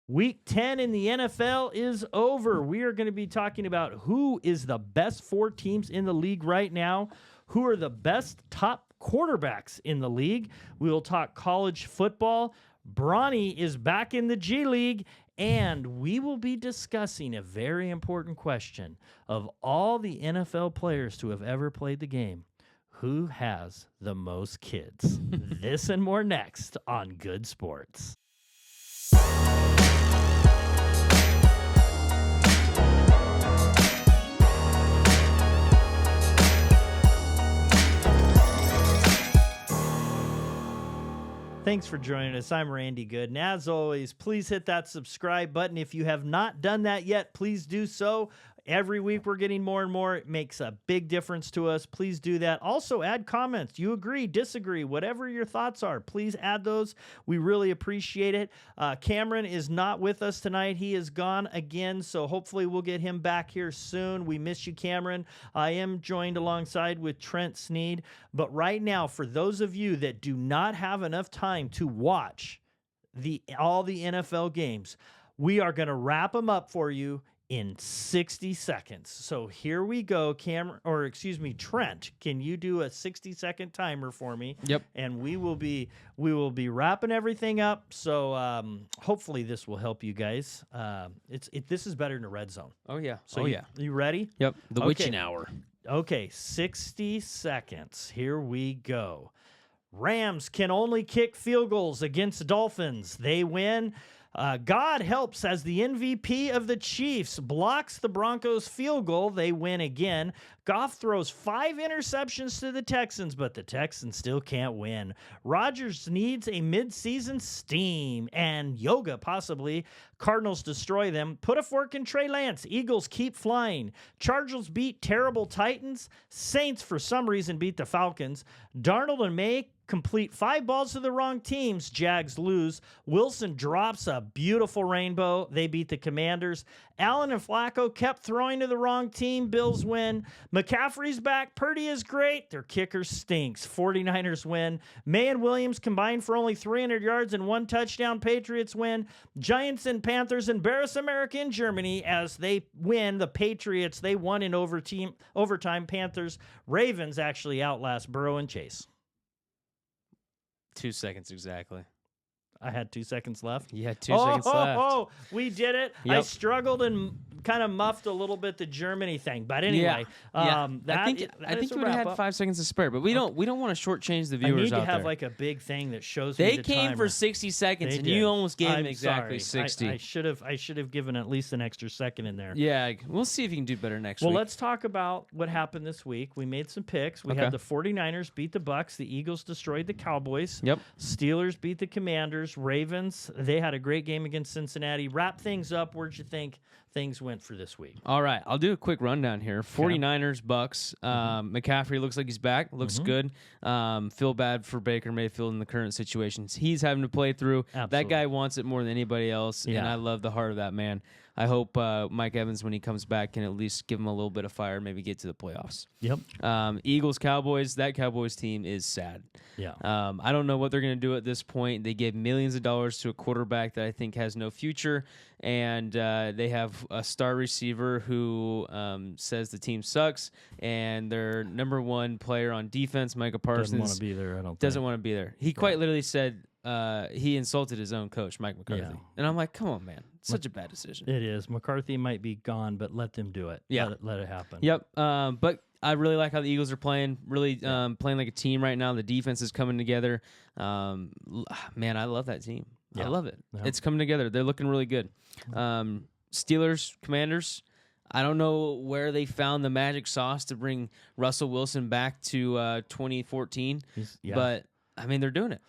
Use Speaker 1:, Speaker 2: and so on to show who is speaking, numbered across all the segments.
Speaker 1: Week 10 in the NFL is over. We are going to be talking about who is the best 4 teams in the league right now, who are the best top quarterbacks in the league. We will talk college football. Bronny is back in the G League, and we will be discussing a very important question. Of all the NFL players to have ever played the game, who has the most kids? This and more next on Goode Sports. Thanks for joining us. I'm Randy Goode. And as always, please hit that subscribe button. If you have not done that yet, please do so. Every week we're getting more and more. It makes a big difference to us. Please do that. Also, add comments. You agree, disagree, whatever your thoughts are, please add those. We really appreciate it. Cameron is not with us tonight. He is gone again, so hopefully we'll get him back here soon. We miss you, Cameron. I am joined alongside with Trent Snead. But right now, for those of you that do not have enough time to watch all the NFL games, we are going to wrap them up for you in 60 seconds. So here we go, Trent, can you do a 60-second timer for me?
Speaker 2: Yep.
Speaker 1: And we will be wrapping everything up. So hopefully this will help you guys. This is better than a red zone.
Speaker 2: Oh yeah.
Speaker 1: So you ready?
Speaker 2: Yep. The
Speaker 1: Okay.
Speaker 2: witching hour.
Speaker 1: Okay, 60 seconds. Here we go. Rams can only kick field goals against Dolphins. They win. God helps as the MVP of the Chiefs blocks the Broncos field goal. They win again. Goff throws 5 interceptions to the Texans, but the Texans still can't win. Rodgers needs a midseason steam and yoga, possibly. Cardinals destroy them. Put a fork in Trey Lance. Eagles keep flying. Chargers beat terrible Titans. Saints, for some reason, beat the Falcons. Darnold and May complete 5 balls to the wrong teams. Jags lose. Wilson drops a beautiful rainbow. They beat the Commanders. Allen and Flacco kept throwing to the wrong team. Bills win. McCaffrey's back. Purdy is great. Their kicker stinks. 49ers win. May and Williams combined for only 300 yards and 1 touchdown. Patriots win. Giants and Panthers embarrass America and Germany as they win. The Patriots, they won in overtime. Panthers. Ravens actually outlast Burrow and Chase.
Speaker 2: 2 seconds exactly.
Speaker 1: I had 2 seconds left.
Speaker 2: You had 2 seconds left.
Speaker 1: Oh, we did it.
Speaker 2: Yep.
Speaker 1: I struggled and kind of muffed a little bit the Germany thing, but anyway,
Speaker 2: I think
Speaker 1: is
Speaker 2: you
Speaker 1: a
Speaker 2: would have
Speaker 1: wrap
Speaker 2: had
Speaker 1: up.
Speaker 2: 5 seconds to spare, but we don't want to shortchange the
Speaker 1: I
Speaker 2: viewers
Speaker 1: need to
Speaker 2: out
Speaker 1: have
Speaker 2: there.
Speaker 1: like a big thing that shows me
Speaker 2: They
Speaker 1: the
Speaker 2: came
Speaker 1: timer.
Speaker 2: for 60 seconds,
Speaker 1: They
Speaker 2: and
Speaker 1: did.
Speaker 2: you almost gave them
Speaker 1: I'm
Speaker 2: exactly
Speaker 1: sorry.
Speaker 2: 60.
Speaker 1: I should have given at least an extra second in there.
Speaker 2: Yeah, we'll see if you can do better next
Speaker 1: Well,
Speaker 2: week.
Speaker 1: let's talk about what happened this week. We made some picks. We
Speaker 2: Okay.
Speaker 1: had the 49ers beat the Bucks. The Eagles destroyed the Cowboys.
Speaker 2: Yep.
Speaker 1: Steelers beat the Commanders. Ravens, they had a great game against Cincinnati. Wrap things up. Where'd you think things went for this week?
Speaker 2: All right, I'll do a quick rundown here. 49ers, Bucks. McCaffrey looks like he's back. Looks good. Feel bad for Baker Mayfield in the current situations he's having to play through. That
Speaker 1: Absolutely.
Speaker 2: guy wants it more than anybody else, and
Speaker 1: Yeah.
Speaker 2: I love the heart of that man. I hope Mike Evans, when he comes back, can at least give him a little bit of fire, maybe get to the playoffs.
Speaker 1: Yep.
Speaker 2: Eagles, Cowboys. That Cowboys team is sad.
Speaker 1: Yeah.
Speaker 2: I don't know what they're going to do at this point. They gave millions of dollars to a quarterback that I think has no future, and they have a star receiver who says the team sucks, and their number 1 player on defense, Micah Parsons,
Speaker 1: Doesn't want to be there, I don't
Speaker 2: doesn't
Speaker 1: think.
Speaker 2: want to be there. He quite literally said he insulted his own coach, Mike McCarthy.
Speaker 1: Yeah.
Speaker 2: And I'm like, come on, man. Such a bad decision.
Speaker 1: It is. McCarthy might be gone, but let them do it.
Speaker 2: Yeah.
Speaker 1: Let it happen.
Speaker 2: Yep. But I really like how the Eagles are playing. Really playing like a team right now. The defense is coming together. Man, I love that team.
Speaker 1: Yeah.
Speaker 2: I love it.
Speaker 1: Yeah.
Speaker 2: It's coming together. They're looking really good. Steelers, Commanders. I don't know where they found the magic sauce to bring Russell Wilson back to 2014, but I mean, they're doing it.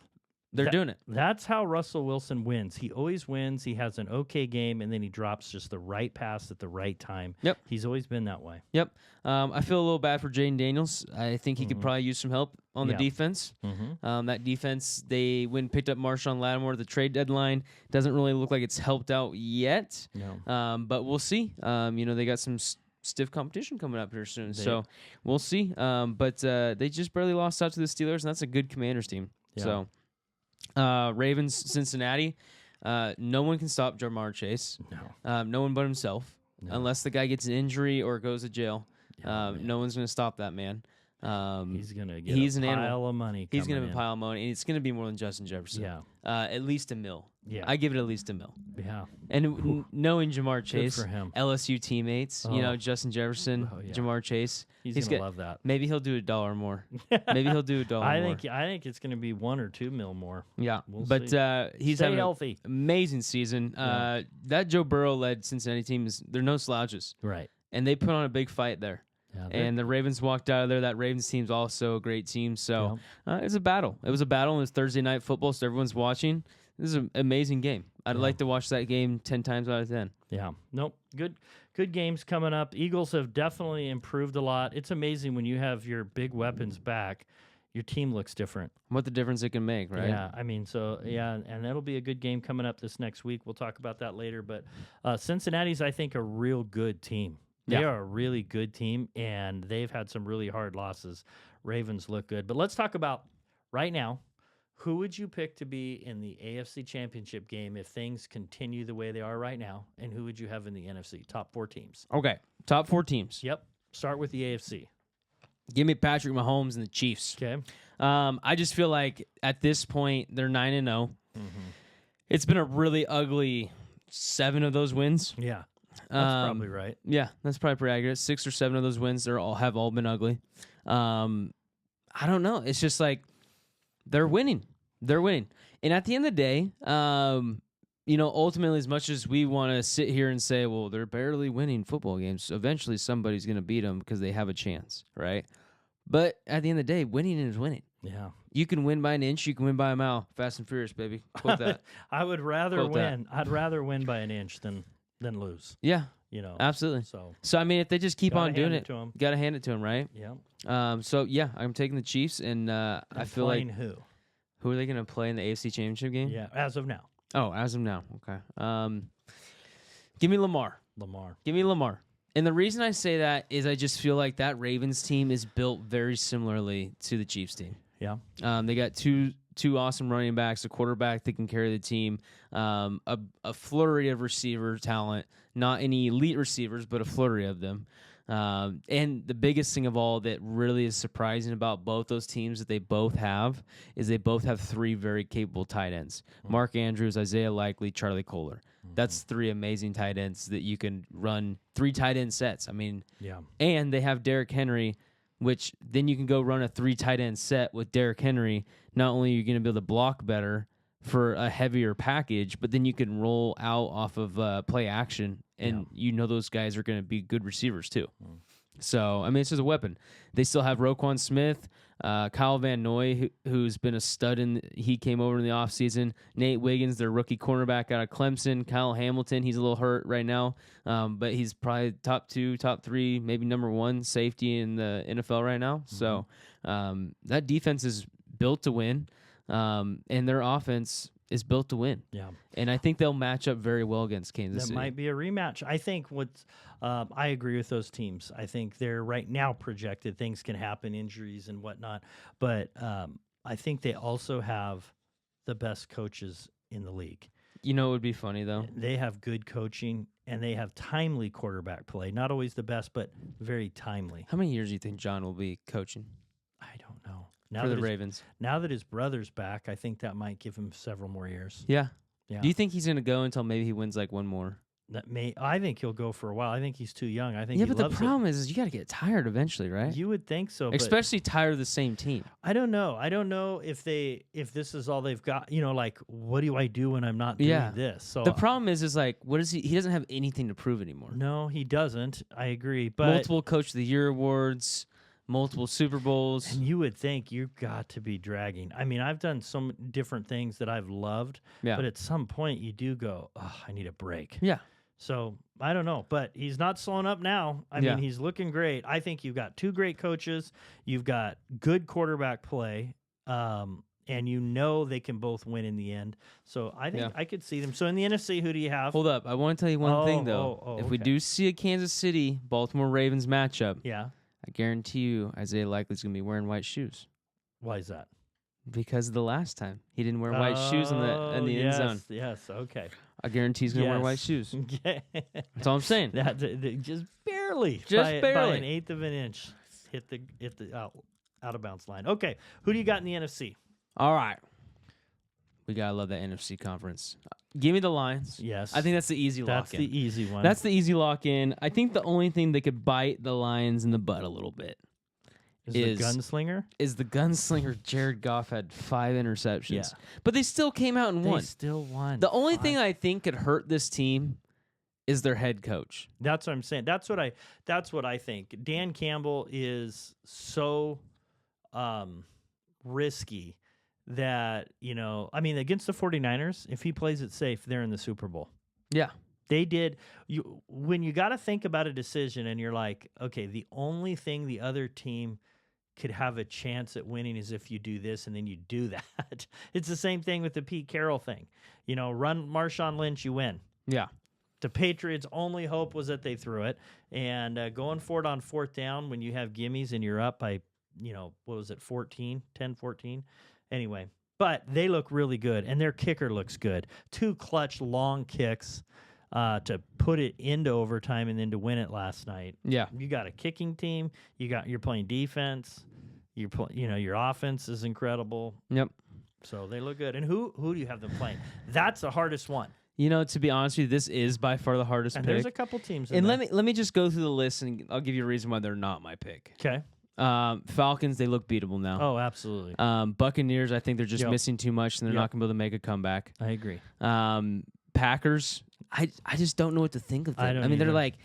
Speaker 2: They're doing it.
Speaker 1: That's how Russell Wilson wins. He always wins. He has an okay game, and then he drops just the right pass at the right time.
Speaker 2: Yep.
Speaker 1: He's always been that way.
Speaker 2: Yep. I feel a little bad for Jaden Daniels. I think he could probably use some help on the defense. That defense, they went and picked up Marshawn Lattimore at the trade deadline. Doesn't really look like it's helped out yet.
Speaker 1: No.
Speaker 2: But we'll see. They got some stiff competition coming up here soon. So we'll see. But they just barely lost out to the Steelers, and that's a good Commanders team.
Speaker 1: Yeah.
Speaker 2: So Ravens, Cincinnati. No one can stop Jamar Chase.
Speaker 1: No.
Speaker 2: No one but himself.
Speaker 1: No.
Speaker 2: Unless the guy gets an injury or goes to jail.
Speaker 1: Oh,
Speaker 2: no one's going to stop that man.
Speaker 1: He's going to get
Speaker 2: he's
Speaker 1: a
Speaker 2: an
Speaker 1: pile
Speaker 2: animal.
Speaker 1: of money.
Speaker 2: He's going to
Speaker 1: in.
Speaker 2: have a pile of money, and it's going to be more than Justin Jefferson.
Speaker 1: Yeah.
Speaker 2: At least $1 million.
Speaker 1: Yeah.
Speaker 2: I give it at least $1 million.
Speaker 1: Yeah.
Speaker 2: And knowing Jamar Chase,
Speaker 1: for him.
Speaker 2: LSU teammates, Justin Jefferson,
Speaker 1: Oh, yeah.
Speaker 2: Jamar Chase,
Speaker 1: He's going to love that.
Speaker 2: Maybe he'll do $1 more. Maybe he'll do $1 more.
Speaker 1: I think it's going to be $1 or $2 million more.
Speaker 2: Yeah,
Speaker 1: We'll
Speaker 2: but
Speaker 1: see.
Speaker 2: He's
Speaker 1: Stay
Speaker 2: having
Speaker 1: healthy.
Speaker 2: an amazing season.
Speaker 1: Yeah.
Speaker 2: That Joe Burrow-led Cincinnati team they're no slouches,
Speaker 1: Right.
Speaker 2: and they put on a big fight there.
Speaker 1: Yeah,
Speaker 2: And the Ravens walked out of there. That Ravens team's also a great team. So it's a battle. It was a battle. It was Thursday night football, so everyone's watching. This is an amazing game. I'd like to watch that game 10 times out of 10.
Speaker 1: Yeah. Nope. Good games coming up. Eagles have definitely improved a lot. It's amazing when you have your big weapons back, your team looks different.
Speaker 2: What the difference it can make, right?
Speaker 1: Yeah. I mean, and that'll be a good game coming up this next week. We'll talk about that later. But Cincinnati's, I think, a real good team. They are a really good team, and they've had some really hard losses. Ravens look good. But let's talk about right now, who would you pick to be in the AFC Championship game if things continue the way they are right now, and who would you have in the NFC? Top 4 teams.
Speaker 2: Okay, top 4 teams.
Speaker 1: Yep. Start with the AFC.
Speaker 2: Give me Patrick Mahomes and the Chiefs.
Speaker 1: Okay.
Speaker 2: I just feel like at this point, they're 9-0.
Speaker 1: Mm-hmm.
Speaker 2: It's been a really ugly 7 of those wins.
Speaker 1: Yeah. That's probably right.
Speaker 2: Yeah, that's probably pretty accurate. 6 or 7 of those wins have all been ugly. I don't know. It's just like they're winning. They're winning. And at the end of the day, ultimately, as much as we want to sit here and say, well, they're barely winning football games, eventually somebody's going to beat them because they have a chance, right? But at the end of the day, winning is winning.
Speaker 1: Yeah.
Speaker 2: You can win by an inch. You can win by a mile. Fast and Furious, baby. Quote that.
Speaker 1: I would rather
Speaker 2: Quote
Speaker 1: win. I'd rather win by an inch than lose.
Speaker 2: Yeah.
Speaker 1: Absolutely.
Speaker 2: So I mean, if they just keep on doing it,
Speaker 1: you
Speaker 2: got to hand it to them, right?
Speaker 1: Yeah.
Speaker 2: So yeah, I'm taking the Chiefs, and I feel like who are they going to play in the AFC Championship game?
Speaker 1: Yeah, as of now.
Speaker 2: Oh, as of now. Okay. Give me Lamar. Give me Lamar. And the reason I say that is I just feel like that Ravens team is built very similarly to the Chiefs team.
Speaker 1: Yeah.
Speaker 2: They got two awesome running backs, a quarterback that can carry the team, a flurry of receiver talent, not any elite receivers, but a flurry of them. And the biggest thing of all that really is surprising about both those teams that they both have is they both have 3 very capable tight ends. Mark Andrews, Isaiah Likely, Charlie Kohler. That's 3 amazing tight ends that you can run 3 tight end sets. I mean, and they have Derrick Henry, which then you can go run a 3 tight end set with Derrick Henry. Not only are you going to be able to block better for a heavier package, but then you can roll out off of play action, and those guys are going to be good receivers too. So, I mean, it's just a weapon. They still have Roquan Smith, Kyle Van Noy, who's been a stud. He came over in the offseason. Nate Wiggins, their rookie cornerback out of Clemson. Kyle Hamilton, he's a little hurt right now, but he's probably top 2, top 3, maybe number 1 safety in the NFL right now. So that defense is built to win, and their offense is built to win.
Speaker 1: Yeah.
Speaker 2: And I think they'll match up very well against Kansas City.
Speaker 1: That might be a rematch. I think I agree with those teams. I think they're right now projected. Things can happen, injuries and whatnot. But I think they also have the best coaches in the league.
Speaker 2: You know, it would be funny, though.
Speaker 1: They have good coaching, and they have timely quarterback play. Not always the best, but very timely.
Speaker 2: How many years do you think John will be coaching?
Speaker 1: I don't know.
Speaker 2: For the Ravens.
Speaker 1: Now that his brother's back, I think that might give him several more years.
Speaker 2: Yeah.
Speaker 1: Yeah.
Speaker 2: Do you think he's going to go until maybe he wins like one more?
Speaker 1: I think he'll go for a while. I think he's too young. I think
Speaker 2: yeah,
Speaker 1: he
Speaker 2: but the
Speaker 1: loves
Speaker 2: problem is you got to get tired eventually, right?
Speaker 1: You would think so,
Speaker 2: especially tired of the same team.
Speaker 1: I don't know. I don't know if this is all they've got. Like, what do I do when I'm not doing this? So
Speaker 2: the problem is like, what is he? He doesn't have anything to prove anymore.
Speaker 1: No, he doesn't. I agree. But
Speaker 2: multiple Coach of the Year awards, multiple Super Bowls.
Speaker 1: And you would think you've got to be dragging. I mean, I've done some different things that I've loved, but at some point you do go, oh, I need a break.
Speaker 2: Yeah.
Speaker 1: So I don't know, but he's not slowing up now. I mean, he's looking great. I think you've got 2 great coaches. You've got good quarterback play, and they can both win in the end. So I think I could see them. So in the NFC, who do you have?
Speaker 2: Hold up. I want to tell you one thing, though. If we do see a Kansas City Baltimore Ravens matchup, I guarantee you Isaiah Likely's going to be wearing white shoes.
Speaker 1: Why is that?
Speaker 2: Because the last time he didn't wear white shoes in the end zone.
Speaker 1: Yes, okay.
Speaker 2: I guarantee he's gonna wear white shoes.
Speaker 1: Okay.
Speaker 2: That's all I'm saying.
Speaker 1: Just barely,
Speaker 2: Just
Speaker 1: by
Speaker 2: barely,
Speaker 1: an eighth of an inch, hit the out of bounds line. Okay, who do you got in the NFC?
Speaker 2: All right, we gotta love that NFC conference. Give me the Lions.
Speaker 1: Yes,
Speaker 2: I think that's the easy lock-in.
Speaker 1: That's the easy one.
Speaker 2: That's the easy lock-in. I think the only thing that could bite the Lions in the butt a little bit
Speaker 1: is the gunslinger.
Speaker 2: Is the gunslinger Jared Goff had 5 interceptions.
Speaker 1: Yeah.
Speaker 2: But they still came out and won.
Speaker 1: They still won.
Speaker 2: The only thing I think could hurt this team is their head coach.
Speaker 1: That's what I'm saying. That's what I think. Dan Campbell is so risky that, against the 49ers, if he plays it safe, they're in the Super Bowl.
Speaker 2: Yeah.
Speaker 1: They did. When you got to think about a decision and you're like, okay, the only thing the other team could have a chance at winning is if you do this and then you do that. It's the same thing with the Pete Carroll thing. Run Marshawn Lynch, you win.
Speaker 2: Yeah.
Speaker 1: The Patriots' only hope was that they threw it. And going for it on 4th down when you have gimmies and you're up by, 10-14? Anyway, but they look really good, and their kicker looks good. 2 clutch, long kicks to put it into overtime and then to win it last night.
Speaker 2: Yeah.
Speaker 1: You got a kicking team. You're playing defense. Your offense is incredible.
Speaker 2: Yep.
Speaker 1: So they look good. And who do you have them playing? That's the hardest one.
Speaker 2: To be honest with you, this is by far the hardest
Speaker 1: and
Speaker 2: pick.
Speaker 1: There's a couple teams in
Speaker 2: and
Speaker 1: there.
Speaker 2: let me just go through the list, and I'll give you a reason why they're not my pick.
Speaker 1: Okay.
Speaker 2: Falcons, they look beatable now.
Speaker 1: Oh, absolutely.
Speaker 2: Buccaneers, I think they're just missing too much, and they're not going to be able to make a comeback.
Speaker 1: I agree.
Speaker 2: Packers, I just don't know what to think of them. They're like,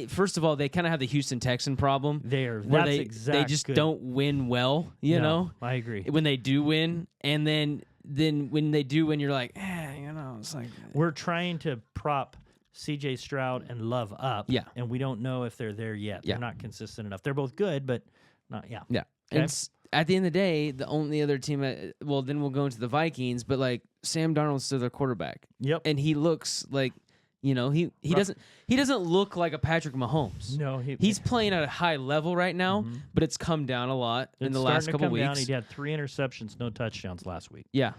Speaker 2: first of all, they kind of have the Houston Texan problem. They just don't win well, you know?
Speaker 1: I agree.
Speaker 2: When they do win, and then when they do win, you're like, it's like...
Speaker 1: We're trying to prop C.J. Stroud and Love up, and we don't know if they're there yet. They're not consistent enough. They're both good, but not,
Speaker 2: Yeah.
Speaker 1: Okay.
Speaker 2: And at the end of the day, the only other team, then we'll go into the Vikings, but like Sam Darnold's still their quarterback.
Speaker 1: Yep.
Speaker 2: And he looks like, he doesn't look like a Patrick Mahomes.
Speaker 1: No,
Speaker 2: he's playing at a high level right now, but it's come down a lot in the last couple weeks.
Speaker 1: He had 3 interceptions, no touchdowns last week.
Speaker 2: Yeah.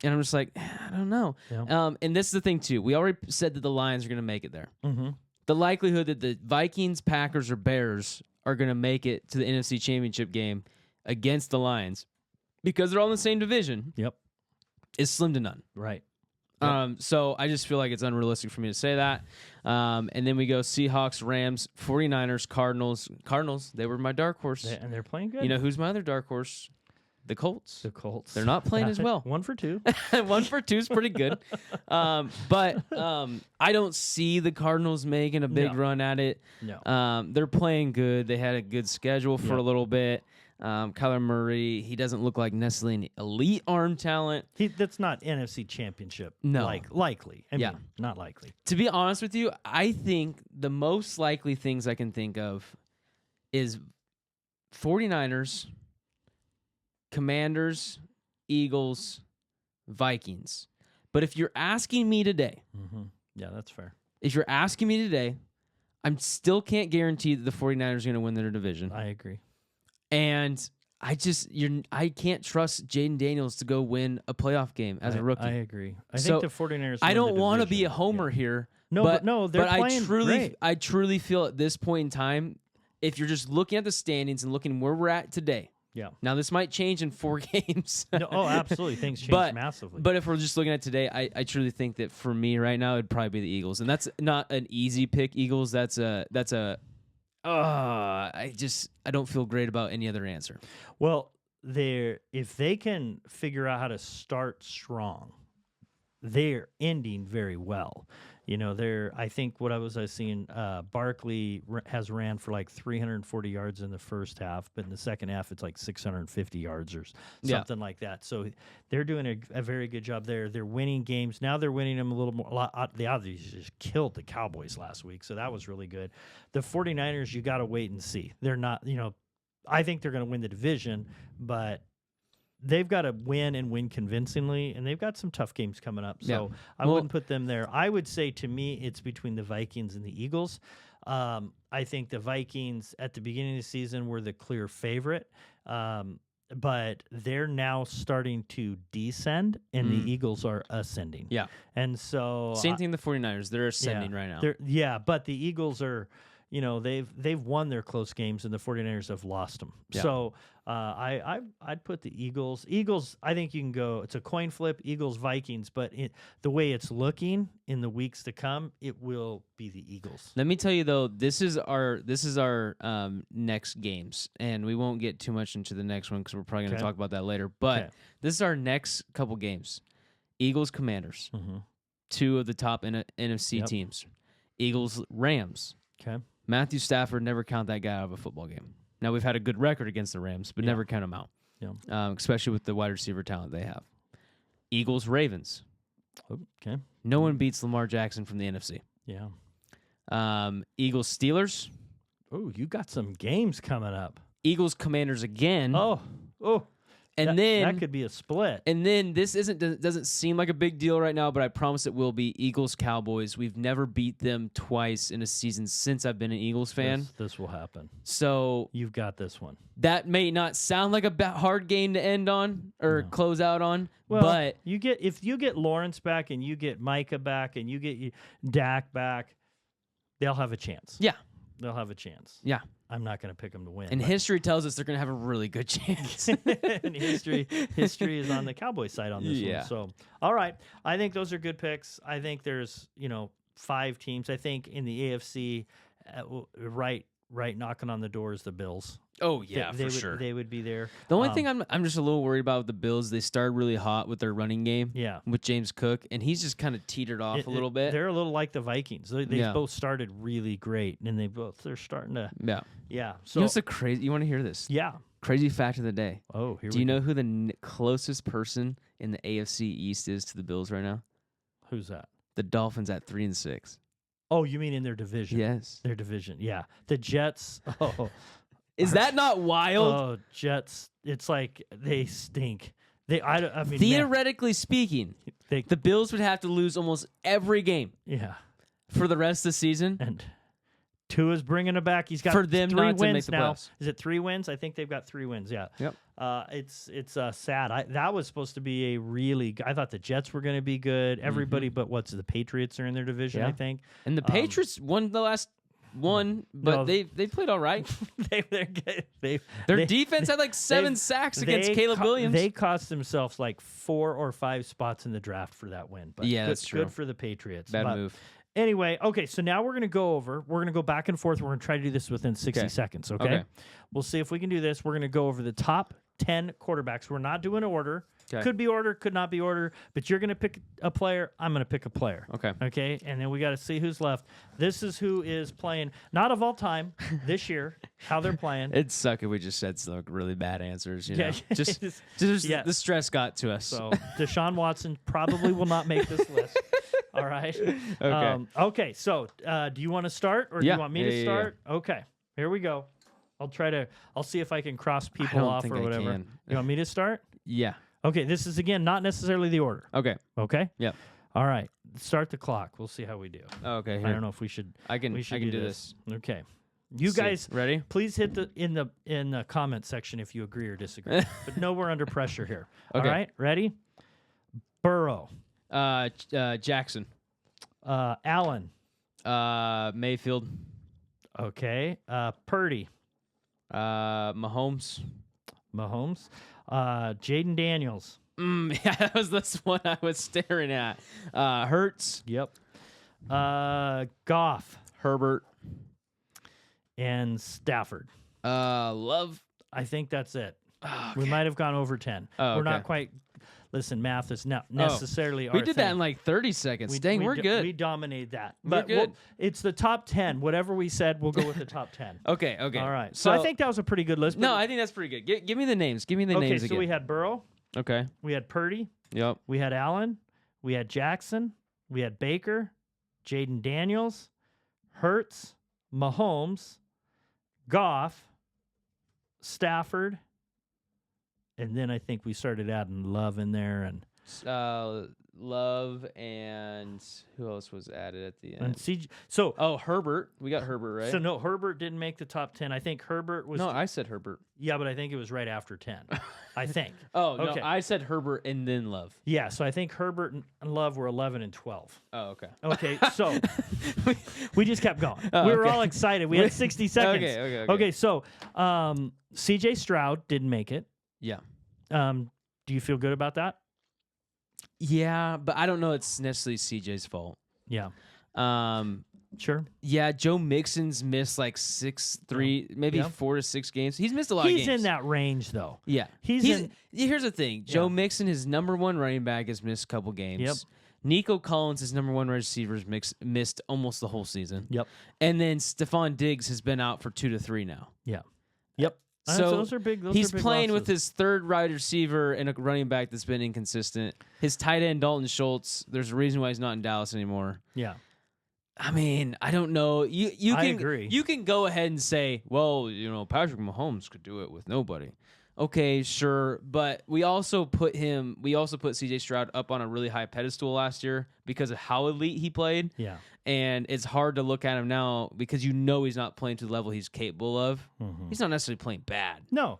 Speaker 2: And I'm just like, I don't know. Yeah. And this is the thing, too. We already said that the Lions are going to make it there.
Speaker 1: Mm-hmm.
Speaker 2: The likelihood that the Vikings, Packers, or Bears are going to make it to the NFC Championship game against the Lions, because they're all in the same division, is slim to none.
Speaker 1: Right.
Speaker 2: So I just feel like it's unrealistic for me to say that. And then we go Seahawks, Rams, 49ers, Cardinals. Cardinals, they were my dark horse.
Speaker 1: And they're playing good.
Speaker 2: You know who's my other dark horse? The Colts.
Speaker 1: The Colts.
Speaker 2: They're not playing as well.
Speaker 1: 1 for 2.
Speaker 2: 1 for 2 is pretty good. But I don't see the Cardinals making a big run at it.
Speaker 1: No.
Speaker 2: They're playing good. They had a good schedule for a little bit. Kyler Murray, he doesn't look like necessarily an elite arm talent.
Speaker 1: That's not NFC Championship.
Speaker 2: No.
Speaker 1: Likely. I mean, not likely.
Speaker 2: To be honest with you, I think the most likely things I can think of is 49ers, Commanders, Eagles, Vikings. But if you're asking me today,
Speaker 1: yeah, that's fair.
Speaker 2: If you're asking me today, I still can't guarantee that the 49ers are going to win their division.
Speaker 1: I agree.
Speaker 2: And I can't trust Jaden Daniels to go win a playoff game as a rookie.
Speaker 1: I agree. I think the 49ers
Speaker 2: I don't want to be a homer here.
Speaker 1: No, they're playing great.
Speaker 2: I truly feel at this point in time, if you're just looking at the standings and looking where we're at today, now this might change in 4 games.
Speaker 1: No, absolutely. Things change massively.
Speaker 2: But if we're just looking at today, I truly think that for me right now, it'd probably be the Eagles. And that's not an easy pick, Eagles. I don't feel great about any other answer.
Speaker 1: Well, if they can figure out how to start strong, they're ending very well. I think what I was seeing, Barkley has ran for like 340 yards in the first half, but in the second half, it's like 650 yards or something like that. So they're doing a very good job there. They're winning games. Now they're winning them a little more. They obviously just killed the Cowboys last week, so that was really good. The 49ers, you got to wait and see. They're not, I think they're going to win the division, but they've got to win and win convincingly, and they've got some tough games coming up. So I wouldn't put them there. I would say, to me, it's between the Vikings and the Eagles. I think the Vikings at the beginning of the season were the clear favorite. but they're now starting to descend, and the Eagles are ascending.
Speaker 2: Yeah.
Speaker 1: And so
Speaker 2: Same thing. The 49ers, they're ascending right now.
Speaker 1: But the Eagles are, they've won their close games, and the 49ers have lost them.
Speaker 2: Yeah.
Speaker 1: So I'd put the Eagles. Eagles, I think you can go. It's a coin flip. Eagles, Vikings, but the way it's looking in the weeks to come, it will be the Eagles.
Speaker 2: Let me tell you though, this is our next games, and we won't get too much into the next one because we're probably going to talk about that later. But this is our next couple games: Eagles, Commanders, 2 of the top NFC teams. Eagles, Rams.
Speaker 1: Okay.
Speaker 2: Matthew Stafford, never count that guy out of a football game. Now, we've had a good record against the Rams, but never count him out, especially with the wide receiver talent they have. Eagles, Ravens.
Speaker 1: Okay.
Speaker 2: No one beats Lamar Jackson from the NFC.
Speaker 1: Yeah.
Speaker 2: Eagles, Steelers.
Speaker 1: Oh, you got some games coming up.
Speaker 2: Eagles, Commanders again.
Speaker 1: Oh.
Speaker 2: And then
Speaker 1: that could be a split.
Speaker 2: And then this doesn't seem like a big deal right now, but I promise it will be. Eagles, Cowboys. We've never beat them twice in a season since I've been an Eagles fan.
Speaker 1: This will happen.
Speaker 2: So
Speaker 1: you've got this one.
Speaker 2: That may not sound like a hard game to end on or close out on, but
Speaker 1: if you get Lawrence back and you get Micah back and you get Dak back, they'll have a chance.
Speaker 2: Yeah.
Speaker 1: They'll have a chance.
Speaker 2: Yeah.
Speaker 1: I'm not going to pick them to win.
Speaker 2: And history tells us they're going to have a really good chance.
Speaker 1: And history is on the Cowboys side on this one. So, all right. I think those are good picks. I think there's, 5 teams. I think in the AFC, right knocking on the door is the Bills.
Speaker 2: Oh, yeah, sure.
Speaker 1: They would be there.
Speaker 2: The only thing I'm just a little worried about with the Bills, they started really hot with their running game.
Speaker 1: Yeah.
Speaker 2: With James Cook, and he's just kind of teetered off a little bit.
Speaker 1: They're a little like the Vikings. They both started really great, and they're starting to.
Speaker 2: Yeah.
Speaker 1: Yeah.
Speaker 2: So what's crazy? You want to hear this?
Speaker 1: Yeah.
Speaker 2: Crazy fact of the day.
Speaker 1: Oh,
Speaker 2: do you know who the closest person in the AFC East is to the Bills right now?
Speaker 1: Who's that?
Speaker 2: The Dolphins at 3-6.
Speaker 1: Oh, you mean in their division?
Speaker 2: Yes.
Speaker 1: Their division. Yeah. The Jets. Oh.
Speaker 2: Is that not wild?
Speaker 1: Oh, Jets. It's like they stink. I mean,
Speaker 2: theoretically speaking, the Bills would have to lose almost every game.
Speaker 1: Yeah.
Speaker 2: For the rest of the season.
Speaker 1: And Tua's bringing it back. He's got
Speaker 2: for them
Speaker 1: 3
Speaker 2: not to
Speaker 1: wins
Speaker 2: make the
Speaker 1: now.
Speaker 2: playoffs.
Speaker 1: Is it 3 wins? I think they've got 3 wins. Yeah.
Speaker 2: Yep.
Speaker 1: It's sad. That was supposed to be a really. I thought the Jets were going to be good. Everybody, but the Patriots are in their division. I think.
Speaker 2: And the Patriots won the last one, but they played all right.
Speaker 1: Their
Speaker 2: defense had like 7 sacks against Caleb Williams.
Speaker 1: They cost themselves like 4 or 5 spots in the draft for that win. But
Speaker 2: that's true.
Speaker 1: Good for the Patriots.
Speaker 2: Bad move.
Speaker 1: Anyway, okay, so now we're going to go back and forth. We're going to try to do this within 60 seconds, okay? We'll see if we can do this. We're going to go over the top 10 quarterbacks. We're not doing order. Okay. Could be order, could not be order, but you're going to pick a player. I'm going to pick a player. Okay, and then we got to see who's left. This is who is playing, not of all time, this year, how they're playing.
Speaker 2: It'd suck if we just said some really bad answers, you know? Just the stress got to us.
Speaker 1: So Deshaun Watson probably will not make this list. All right. Okay. So, do you want to start, or do you want me to start? Yeah. Okay. Here we go. I'll see if I can cross people off or whatever. You want me to start?
Speaker 2: Yeah.
Speaker 1: Okay. This is again not necessarily the order.
Speaker 2: Okay.
Speaker 1: Okay.
Speaker 2: Yeah.
Speaker 1: All right. Start the clock. We'll see how we do.
Speaker 2: Okay. Here.
Speaker 1: I don't know if we should.
Speaker 2: I can do this.
Speaker 1: Okay. You guys
Speaker 2: ready?
Speaker 1: Please hit in the comment section if you agree or disagree. But no, we're under pressure here. Okay. All right. Ready? Burrow.
Speaker 2: Jackson.
Speaker 1: Allen.
Speaker 2: Mayfield.
Speaker 1: Okay. Purdy.
Speaker 2: Mahomes.
Speaker 1: Jaden Daniels.
Speaker 2: Yeah, that was this one I was staring at. Hurts.
Speaker 1: Yep. Goff.
Speaker 2: Herbert.
Speaker 1: And Stafford.
Speaker 2: Love.
Speaker 1: I think that's it.
Speaker 2: Okay.
Speaker 1: We might have gone over 10. We're not quite. Listen, math is not necessarily our
Speaker 2: We did
Speaker 1: thing.
Speaker 2: that in like 30 seconds. We're good.
Speaker 1: We dominated that.
Speaker 2: We're good.
Speaker 1: It's the top 10. Whatever we said, we'll go with the top 10.
Speaker 2: Okay.
Speaker 1: All right. So I think that was a pretty good list.
Speaker 2: No, I think that's pretty good. Give me the names. Give me the names again.
Speaker 1: Okay, so we had Burrow.
Speaker 2: Okay.
Speaker 1: We had Purdy.
Speaker 2: Yep.
Speaker 1: We had Allen. We had Jackson. We had Baker. Jaden Daniels. Hurts. Mahomes. Goff. Stafford. And then I think we started adding Love in there. And
Speaker 2: Love, and who else was added at the end?
Speaker 1: And CJ, so
Speaker 2: Herbert. We got Herbert, right?
Speaker 1: So no, Herbert didn't make the top 10. I think Herbert was.
Speaker 2: No, I said Herbert.
Speaker 1: Yeah, but I think it was right after 10. I think.
Speaker 2: No, I said Herbert and then Love.
Speaker 1: Yeah, so I think Herbert and Love were 11 and 12.
Speaker 2: Oh, okay.
Speaker 1: Okay, so we just kept going. We were all excited. We had 60 seconds. Okay. So CJ Stroud didn't make it.
Speaker 2: Yeah.
Speaker 1: Do you feel good about that?
Speaker 2: Yeah, but I don't know it's necessarily CJ's fault.
Speaker 1: Yeah. Sure.
Speaker 2: Yeah, Joe Mixon's missed like 4 to 6 games. He's missed a lot of games.
Speaker 1: He's in that range, though.
Speaker 2: Yeah. Here's the thing. Joe Mixon, his number one running back, has missed a couple games.
Speaker 1: Yep.
Speaker 2: Nico Collins, his number one receiver, missed almost the whole season.
Speaker 1: Yep.
Speaker 2: And then Stephon Diggs has been out for 2 to 3 now.
Speaker 1: Yeah. Yep.
Speaker 2: So
Speaker 1: those are big.
Speaker 2: He's playing with his third wide receiver and a running back that's been inconsistent. His tight end, Dalton Schultz, there's a reason why he's not in Dallas anymore.
Speaker 1: Yeah.
Speaker 2: I mean, I don't know. I
Speaker 1: agree.
Speaker 2: You can go ahead and say, well, Patrick Mahomes could do it with nobody. Okay, sure, but we also put CJ Stroud up on a really high pedestal last year because of how elite he played.
Speaker 1: Yeah.
Speaker 2: And it's hard to look at him now because he's not playing to the level he's capable of. Mm-hmm. He's not necessarily playing bad.
Speaker 1: No.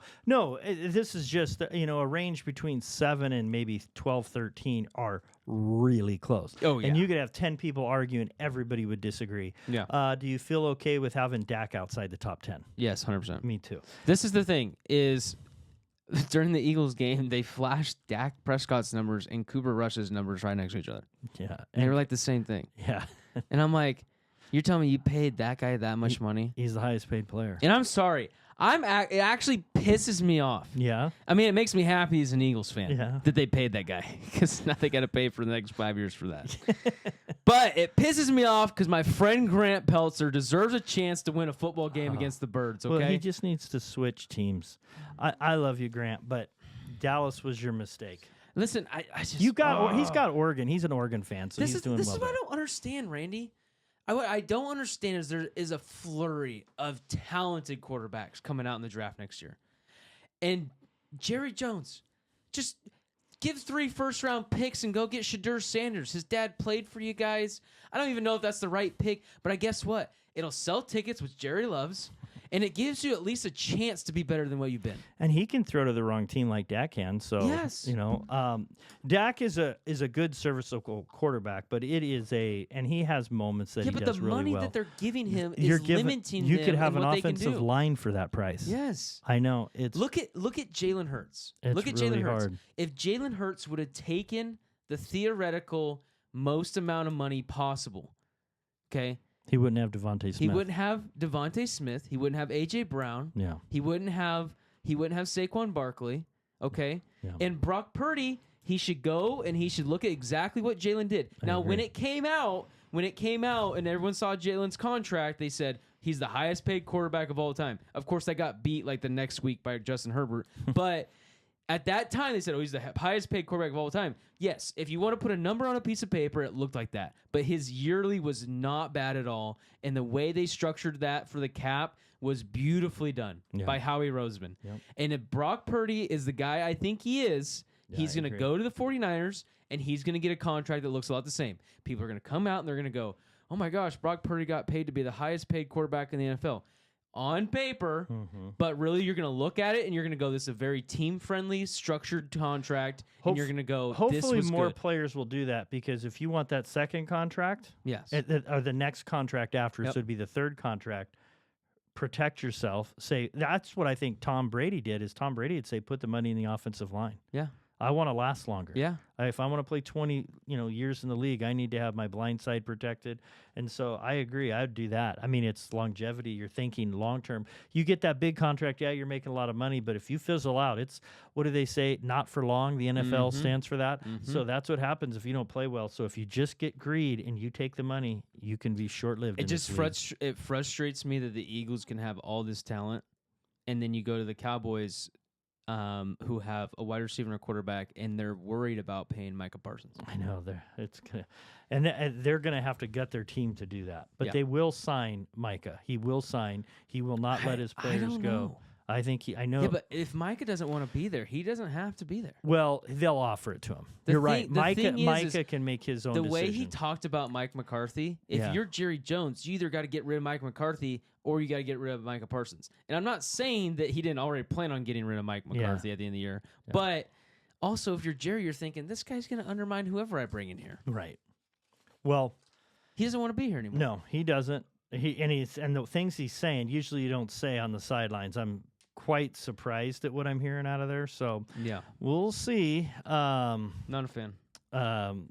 Speaker 1: This is just, a range between 7 and maybe 12, 13 are really close.
Speaker 2: Oh, yeah.
Speaker 1: And you could have 10 people arguing, everybody would disagree.
Speaker 2: Yeah.
Speaker 1: Do you feel okay with having Dak outside the top 10?
Speaker 2: Yes, 100%.
Speaker 1: Me too.
Speaker 2: This is the thing, is during the Eagles game, they flashed Dak Prescott's numbers and Cooper Rush's numbers right next to each other.
Speaker 1: Yeah.
Speaker 2: And they were like the same thing.
Speaker 1: Yeah.
Speaker 2: And I'm like, you're telling me you paid that guy that much money?
Speaker 1: He's the highest paid player.
Speaker 2: And I'm sorry. It actually pisses me off.
Speaker 1: Yeah.
Speaker 2: I mean, it makes me happy as an Eagles fan
Speaker 1: that
Speaker 2: they paid that guy because now they got to pay for the next 5 years for that. But it pisses me off because my friend Grant Peltzer deserves a chance to win a football game against the Birds, okay?
Speaker 1: Well, he just needs to switch teams. I love you, Grant, but Dallas was your mistake.
Speaker 2: Listen, I just...
Speaker 1: he's got Oregon. He's an Oregon fan, so he's doing well.
Speaker 2: This is what I don't understand, Randy. What I don't understand is there is a flurry of talented quarterbacks coming out in the draft next year. And Jerry Jones, just give 3 first-round picks and go get Shadur Sanders. His dad played for you guys. I don't even know if that's the right pick, but I guess what? It'll sell tickets, which Jerry loves, and it gives you at least a chance to be better than what you've been.
Speaker 1: And he can throw to the wrong team like Dak can. So
Speaker 2: yes.
Speaker 1: Dak is a good serviceable quarterback, but and he has moments that he does really well.
Speaker 2: Yeah, but the money that they're giving him is limiting
Speaker 1: you
Speaker 2: them
Speaker 1: could have
Speaker 2: in
Speaker 1: an
Speaker 2: what
Speaker 1: offensive line for that price.
Speaker 2: Yes.
Speaker 1: I know.
Speaker 2: Look at Jalen Hurts. Look at
Speaker 1: really
Speaker 2: Jalen Hurts.
Speaker 1: Hard.
Speaker 2: If Jalen Hurts would have taken the theoretical most amount of money possible, okay?
Speaker 1: He wouldn't have Devontae Smith.
Speaker 2: He wouldn't have Devontae Smith. He wouldn't have A.J. Brown.
Speaker 1: Yeah.
Speaker 2: He wouldn't have Saquon Barkley. Okay.
Speaker 1: Yeah.
Speaker 2: And Brock Purdy, he should go and he should look at exactly what Jalen did. Now, when it came out and everyone saw Jalen's contract, they said he's the highest paid quarterback of all time. Of course, that got beat like the next week by Justin Herbert. But at that time, they said, he's the highest paid quarterback of all time. Yes, if you want to put a number on a piece of paper, it looked like that. But his yearly was not bad at all. And the way they structured that for the cap was beautifully done by Howie Roseman. Yep. And if Brock Purdy is the guy I think he is, he's going to go to the 49ers, and he's going to get a contract that looks a lot the same. People are going to come out, and they're going to go, oh, my gosh, Brock Purdy got paid to be the highest paid quarterback in the NFL. On paper, but really you're going to look at it and you're going to go, this is a very team-friendly, structured contract, and you're going to go,
Speaker 1: hopefully
Speaker 2: this was
Speaker 1: more
Speaker 2: good.
Speaker 1: Players will do that, because if you want that second contract,
Speaker 2: yes,
Speaker 1: or the next contract after, so it'd be the third contract, protect yourself. Say, that's what I think Tom Brady did, is Tom Brady would say, put the money in the offensive line.
Speaker 2: Yeah.
Speaker 1: I want to last longer.
Speaker 2: Yeah.
Speaker 1: If I want to play 20, years in the league, I need to have my blind side protected. And so I agree. I'd do that. I mean, it's longevity. You're thinking long term. You get that big contract, you're making a lot of money, but if you fizzle out, it's, what do they say? Not for long. The NFL stands for that. So that's what happens if you don't play well. So if you just get greed and you take the money, you can be short-lived.
Speaker 2: It frustrates me that the Eagles can have all this talent, and then you go to the Cowboys, who have a wide receiver and a quarterback, and they're worried about paying Micah Parsons.
Speaker 1: I know they're gonna have to gut their team to do that. But they will sign Micah. He will sign. He will not let his players go. I think I know.
Speaker 2: Yeah, but if Micah doesn't want to be there, he doesn't have to be there.
Speaker 1: Well, they'll offer it to him. You're right. Micah can make his own
Speaker 2: the
Speaker 1: decision.
Speaker 2: way he talked about Mike McCarthy, if you're Jerry Jones, you either got to get rid of Mike McCarthy or you got to get rid of Micah Parsons. And I'm not saying that he didn't already plan on getting rid of Mike McCarthy at the end of the year, but also if you're Jerry, you're thinking, this guy's going to undermine whoever I bring in here.
Speaker 1: Right. Well,
Speaker 2: he doesn't want to be here anymore.
Speaker 1: No, he doesn't. And the things he's saying, usually you don't say on the sidelines. I'm quite surprised at what I'm hearing out of there. So we'll see.
Speaker 2: Not a fan.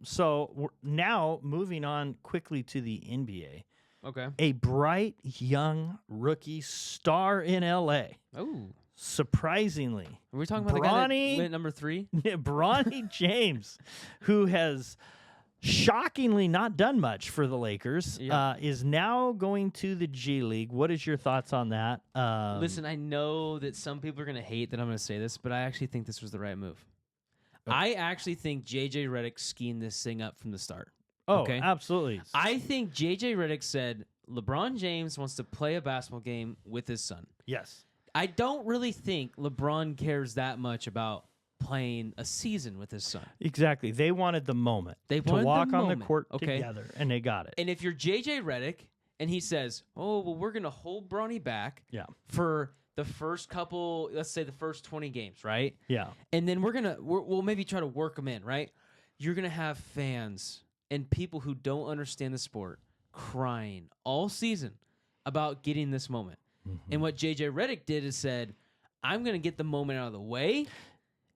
Speaker 1: So now moving on quickly to the NBA.
Speaker 2: Okay.
Speaker 1: A bright young rookie star in LA.
Speaker 2: Oh.
Speaker 1: Surprisingly.
Speaker 2: Are we talking about the guy that went number 3?
Speaker 1: Bronny James, who has shockingly not done much for the Lakers, is now going to the G League. What is your thoughts on that?
Speaker 2: Listen, I know that some people are going to hate that I'm going to say this, but I actually think this was the right move. I actually think J.J. Redick schemed this thing up from the start.
Speaker 1: Oh, okay? Absolutely.
Speaker 2: I think J.J. Redick said LeBron James wants to play a basketball game with his son.
Speaker 1: Yes.
Speaker 2: I don't really think LeBron cares that much about playing a season with his son.
Speaker 1: Exactly. They wanted the moment.
Speaker 2: They wanted
Speaker 1: to walk
Speaker 2: the
Speaker 1: on
Speaker 2: moment.
Speaker 1: the court together, and they got it.
Speaker 2: And if you're J.J. Redick and he says, oh, well, we're going to hold Bronny back for the first couple, let's say the first 20 games, right?
Speaker 1: Yeah.
Speaker 2: And then we'll maybe try to work them in, right? You're going to have fans and people who don't understand the sport crying all season about getting this moment. Mm-hmm. And what J.J. Redick did is said, I'm going to get the moment out of the way,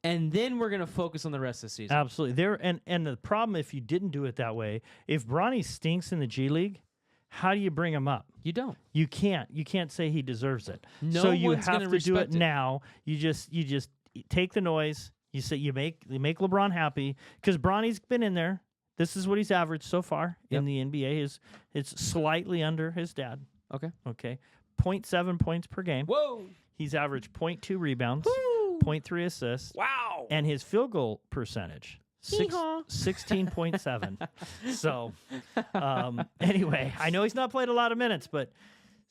Speaker 2: and then we're going to focus on the rest of the season.
Speaker 1: Absolutely. And the problem, if you didn't do it that way, if Bronny stinks in the G League, how do you bring him up?
Speaker 2: You don't.
Speaker 1: You can't. You can't say he deserves it.
Speaker 2: No
Speaker 1: so you
Speaker 2: one's
Speaker 1: have
Speaker 2: gonna
Speaker 1: to do it
Speaker 2: respect it.
Speaker 1: now. You just take the noise. You say you make LeBron happy because Bronny's been in there. This is what he's averaged so far in the NBA. It's slightly under his dad.
Speaker 2: Okay.
Speaker 1: 0.7 points per game.
Speaker 2: Whoa.
Speaker 1: He's averaged 0.2 rebounds, 0.3 assists.
Speaker 2: Wow.
Speaker 1: And his field goal percentage, 16.7. So, anyway, I know he's not played a lot of minutes, but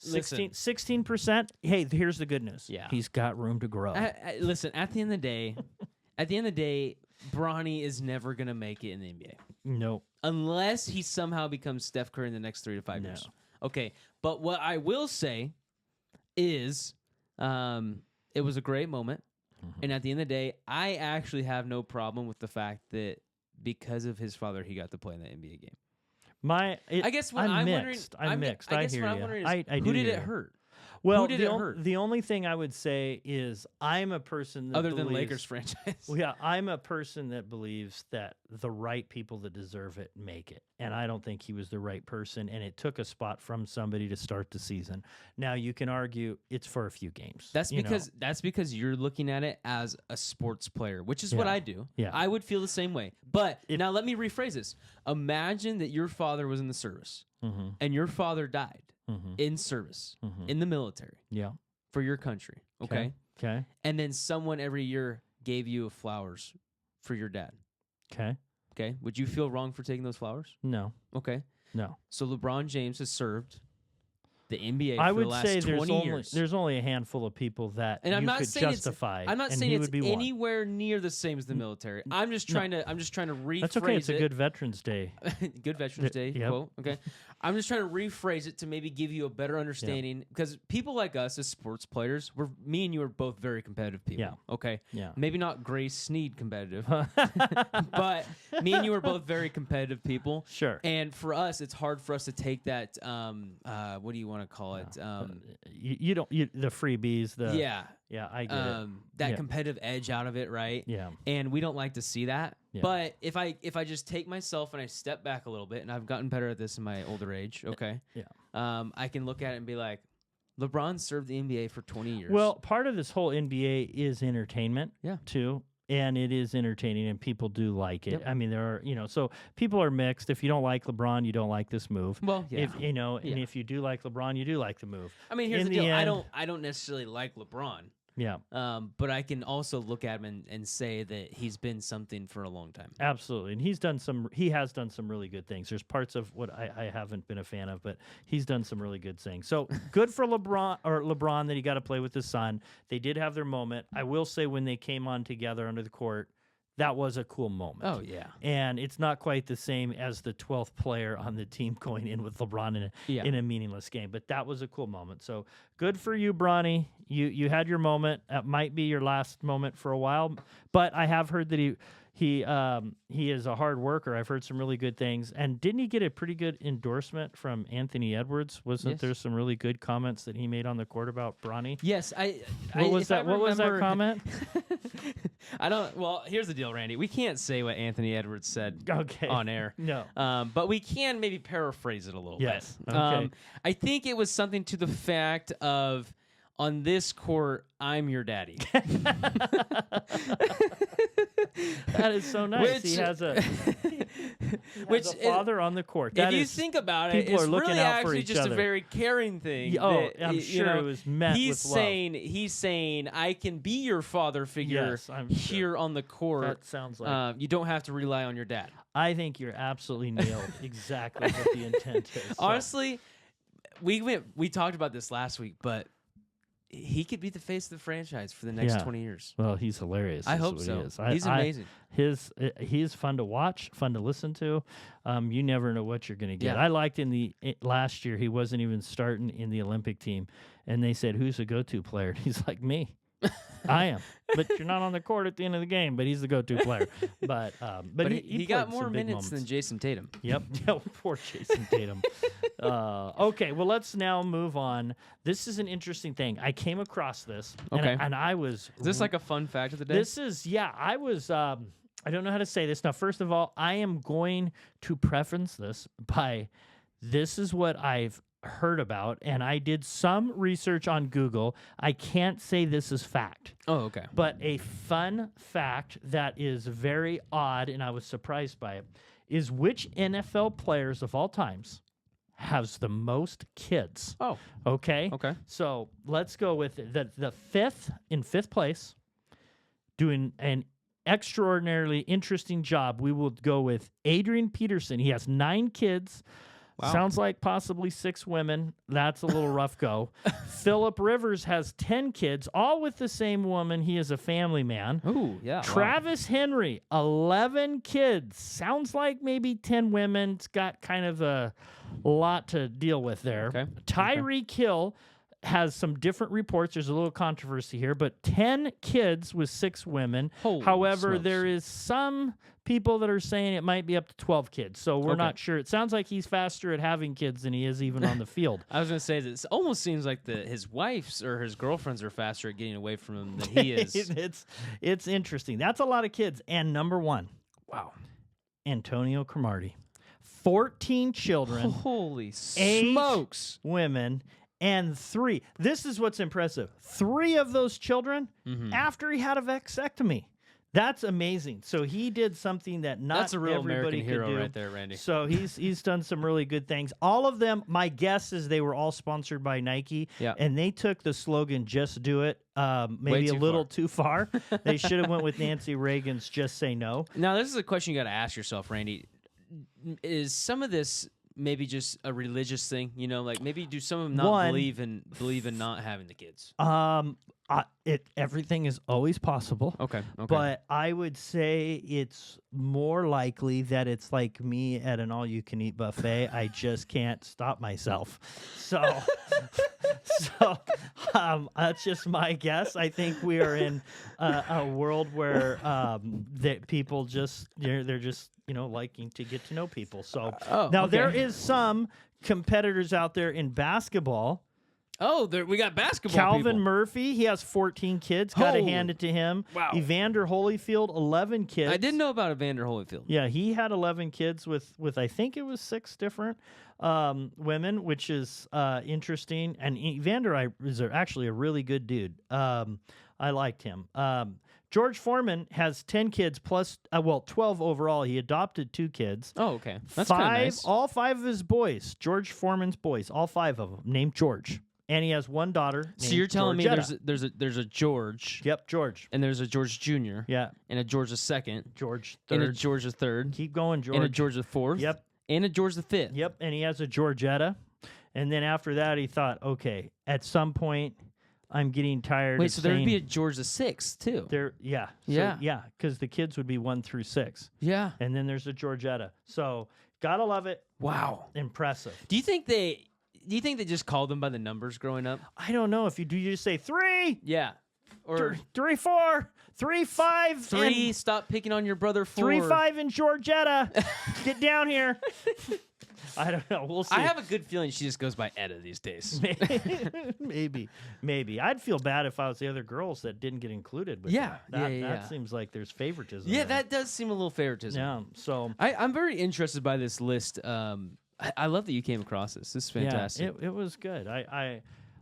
Speaker 1: 16%. Hey, here's the good news.
Speaker 2: Yeah.
Speaker 1: He's got room to grow.
Speaker 2: Listen, at the end of the day, Bronny is never going to make it in the NBA.
Speaker 1: No.
Speaker 2: Unless he somehow becomes Steph Curry in the next 3 to 5 years. Okay. But what I will say is it was a great moment. Mm-hmm. And at the end of the day, I actually have no problem with the fact that because of his father, he got to play in the NBA game.
Speaker 1: I guess what I'm mixed.
Speaker 2: I'm
Speaker 1: mixed.
Speaker 2: I guess
Speaker 1: hear
Speaker 2: what I'm
Speaker 1: you.
Speaker 2: wondering is,
Speaker 1: who
Speaker 2: did it hurt?
Speaker 1: Well,
Speaker 2: who did it hurt?
Speaker 1: The only thing I would say is I'm a person that
Speaker 2: other than Lakers franchise.
Speaker 1: Well, yeah, I'm a person that believes that the right people that deserve it make it, and I don't think he was the right person, and it took a spot from somebody to start the season. Now you can argue it's for a few games.
Speaker 2: That's because you're looking at it as a sports player, which is what I do.
Speaker 1: Yeah.
Speaker 2: I would feel the same way. But now let me rephrase this. Imagine that your father was in the service, and your father died. In service, in the military, for your country, okay? And then someone every year gave you flowers for your dad. Okay? Would you feel wrong for taking those flowers?
Speaker 1: No.
Speaker 2: Okay.
Speaker 1: No.
Speaker 2: So LeBron James has served the NBA
Speaker 1: I
Speaker 2: for
Speaker 1: would
Speaker 2: the last
Speaker 1: say
Speaker 2: 20 years.
Speaker 1: There's only a handful of people that
Speaker 2: and I'm not
Speaker 1: could
Speaker 2: saying
Speaker 1: justify.
Speaker 2: I'm not
Speaker 1: and
Speaker 2: saying
Speaker 1: he
Speaker 2: it's
Speaker 1: would be
Speaker 2: anywhere near the same as the military. I'm just trying to rephrase it.
Speaker 1: That's okay. It's a good Veterans Day.
Speaker 2: Good Veterans Day quote. Okay. I'm just trying to rephrase it to maybe give you a better understanding because people like us as sports players, me and you are both very competitive people.
Speaker 1: Yeah.
Speaker 2: Okay.
Speaker 1: Yeah.
Speaker 2: Maybe not Grace Snead competitive, but me and you are both very competitive people.
Speaker 1: Sure.
Speaker 2: And for us, it's hard for us to take that. What do you want to call it?
Speaker 1: The freebies. Yeah, I get it.
Speaker 2: That competitive edge out of it, right?
Speaker 1: Yeah.
Speaker 2: And we don't like to see that. Yeah. But if I just take myself and I step back a little bit, and I've gotten better at this in my older age, okay?
Speaker 1: Yeah.
Speaker 2: I can look at it and be like, LeBron served the NBA for 20 years.
Speaker 1: Well, part of this whole NBA is entertainment, too. And it is entertaining, and people do like it. Yep. I mean, there are, so people are mixed. If you don't like LeBron, you don't like this move.
Speaker 2: Well, yeah.
Speaker 1: And if you do like LeBron, you do like the move.
Speaker 2: I mean, here's the deal. I don't necessarily like LeBron.
Speaker 1: Yeah.
Speaker 2: But I can also look at him and say that he's been something for a long time.
Speaker 1: Absolutely. And he has done some really good things. There's parts of what I haven't been a fan of, but he's done some really good things. So good for LeBron that he got to play with his son. They did have their moment. I will say when they came on together under the court, that was a cool moment.
Speaker 2: Oh, yeah.
Speaker 1: And it's not quite the same as the 12th player on the team going in with LeBron in a meaningless game, but that was a cool moment. So good for you, Bronny. You had your moment. That might be your last moment for a while, but I have heard that he is a hard worker. I've heard some really good things. And didn't he get a pretty good endorsement from Anthony Edwards? Wasn't there some really good comments that he made on the court about Bronny?
Speaker 2: Yes.
Speaker 1: What was that comment?
Speaker 2: I don't. Well, here's the deal, Randy. We can't say what Anthony Edwards said on air.
Speaker 1: No.
Speaker 2: But we can maybe paraphrase it a little bit.
Speaker 1: Okay.
Speaker 2: I think it was something to the fact of, on this court, I'm your daddy.
Speaker 1: That is so nice. He has a father on the court.
Speaker 2: If you think about it, it's really actually just a very caring thing.
Speaker 1: I'm sure it was met with love.
Speaker 2: He's saying, I can be your father figure here on the court.
Speaker 1: That sounds like
Speaker 2: you don't have to rely on your dad.
Speaker 1: I think you're absolutely nailed exactly what the intent is. So.
Speaker 2: Honestly, we talked about this last week, but he could be the face of the franchise for the next 20 years.
Speaker 1: Well, he's hilarious.
Speaker 2: I hope so. He's amazing.
Speaker 1: He's fun to watch, fun to listen to. You never know what you're going to get.
Speaker 2: Yeah.
Speaker 1: I liked last year, he wasn't even starting in the Olympic team. And they said, who's the go-to player? And he's like, me. I am. But you're not on the court at the end of the game, but he's the go-to player. But he
Speaker 2: got more minutes than Jason Tatum.
Speaker 1: Yep. Poor Jason Tatum. Okay, well, let's now move on. This is an interesting thing. I came across this, and I was...
Speaker 2: Is this like a fun fact of the day?
Speaker 1: This is, I was... I don't know how to say this. Now, first of all, I am going to preface this by this is what I've heard about, and I did some research on Google. I can't say this is fact.
Speaker 2: Oh, okay.
Speaker 1: But a fun fact that is very odd, and I was surprised by it, is which NFL players of all times has the most kids.
Speaker 2: Oh.
Speaker 1: Okay?
Speaker 2: Okay.
Speaker 1: So let's go with the fifth place, doing an extraordinarily interesting job. We will go with Adrian Peterson. He has 9 kids. Wow. Sounds like possibly 6 women. That's a little rough go. Phillip Rivers has 10 kids, all with the same woman. He is a family man.
Speaker 2: Ooh, yeah.
Speaker 1: Travis Henry, 11 kids. Sounds like maybe 10 women. It's got kind of a lot to deal with there.
Speaker 2: Okay.
Speaker 1: Tyreek Hill has some different reports. There's a little controversy here, but 10 kids with 6 women.
Speaker 2: Holy
Speaker 1: However,
Speaker 2: smokes.
Speaker 1: there is some people that are saying it might be up to 12 kids. So we're not sure. It sounds like he's faster at having kids than he is even on the field.
Speaker 2: I was going to say, this almost seems like his wife's or his girlfriends are faster at getting away from him than he is.
Speaker 1: It's interesting. That's a lot of kids. And number 1.
Speaker 2: Wow.
Speaker 1: Antonio Cromartie. 14 children.
Speaker 2: Holy
Speaker 1: 8
Speaker 2: smokes.
Speaker 1: women. And 3. This is what's impressive. 3 of those children after he had a vasectomy. That's amazing. So he did something that
Speaker 2: That's a real
Speaker 1: everybody
Speaker 2: American hero
Speaker 1: could do.
Speaker 2: right there, Randy.
Speaker 1: So he's done some really good things. All of them, my guess is they were all sponsored by Nike.
Speaker 2: Yeah.
Speaker 1: And they took the slogan, just do it, maybe a little too far. They should have went with Nancy Reagan's just say no.
Speaker 2: Now, this is a question you got to ask yourself, Randy. Is some of this maybe just a religious thing? You know, like maybe do some of them not believe in not having the kids?
Speaker 1: Everything is always possible.
Speaker 2: Okay.
Speaker 1: But I would say it's more likely that it's like me at an all-you-can-eat buffet. I just can't stop myself. So that's just my guess. I think we are in a world where that people just they're just liking to get to know people. So there is some competitors out there in basketball.
Speaker 2: Oh, we got basketball
Speaker 1: Calvin
Speaker 2: people.
Speaker 1: Murphy, he has 14 kids. Got to hand it to him.
Speaker 2: Wow.
Speaker 1: Evander Holyfield, 11 kids.
Speaker 2: I didn't know about Evander Holyfield.
Speaker 1: Yeah, he had 11 kids with I think it was 6 different women, which is interesting. And Evander is actually a really good dude. I liked him. George Foreman has 10 kids plus 12 overall. He adopted 2 kids.
Speaker 2: Oh, okay. That's kind of nice.
Speaker 1: All 5 of his boys, George Foreman's boys, all 5 of them, named George. And he has one daughter.
Speaker 2: So you're telling me
Speaker 1: Georgetta.
Speaker 2: there's a George.
Speaker 1: Yep, George.
Speaker 2: And there's a George Jr.
Speaker 1: Yeah.
Speaker 2: And a George II.
Speaker 1: George
Speaker 2: And a
Speaker 1: third.
Speaker 2: George III.
Speaker 1: Keep going, George.
Speaker 2: And a George IV.
Speaker 1: Yep.
Speaker 2: And a George V.
Speaker 1: Yep. And he has a Georgetta. And then after that, he thought, okay, at some point, I'm getting tired.
Speaker 2: Wait,
Speaker 1: of
Speaker 2: so there would
Speaker 1: saying
Speaker 2: be a George VI too.
Speaker 1: yeah.
Speaker 2: Yeah.
Speaker 1: So, yeah, because the kids would be 1 through 6.
Speaker 2: Yeah.
Speaker 1: And then there's a Georgetta. So gotta love it.
Speaker 2: Wow.
Speaker 1: Impressive.
Speaker 2: Do you think they just called them by the numbers growing up?
Speaker 1: I don't know if you just say 3,
Speaker 2: Yeah. Or
Speaker 1: 3, 4, 3, 5,
Speaker 2: 3,
Speaker 1: and
Speaker 2: stop picking on your brother 4.
Speaker 1: 3, 5, and Georgetta. Get down here. I don't know. We'll see.
Speaker 2: I have a good feeling she just goes by Etta these days.
Speaker 1: Maybe. I'd feel bad if I was the other girls that didn't get included. With
Speaker 2: Yeah,
Speaker 1: that.
Speaker 2: yeah.
Speaker 1: That seems like there's favoritism.
Speaker 2: Yeah,
Speaker 1: there.
Speaker 2: that does seem a little favoritism.
Speaker 1: Yeah. So
Speaker 2: I'm very interested by this list. I love that you came across this. This is fantastic.
Speaker 1: Yeah, it was good.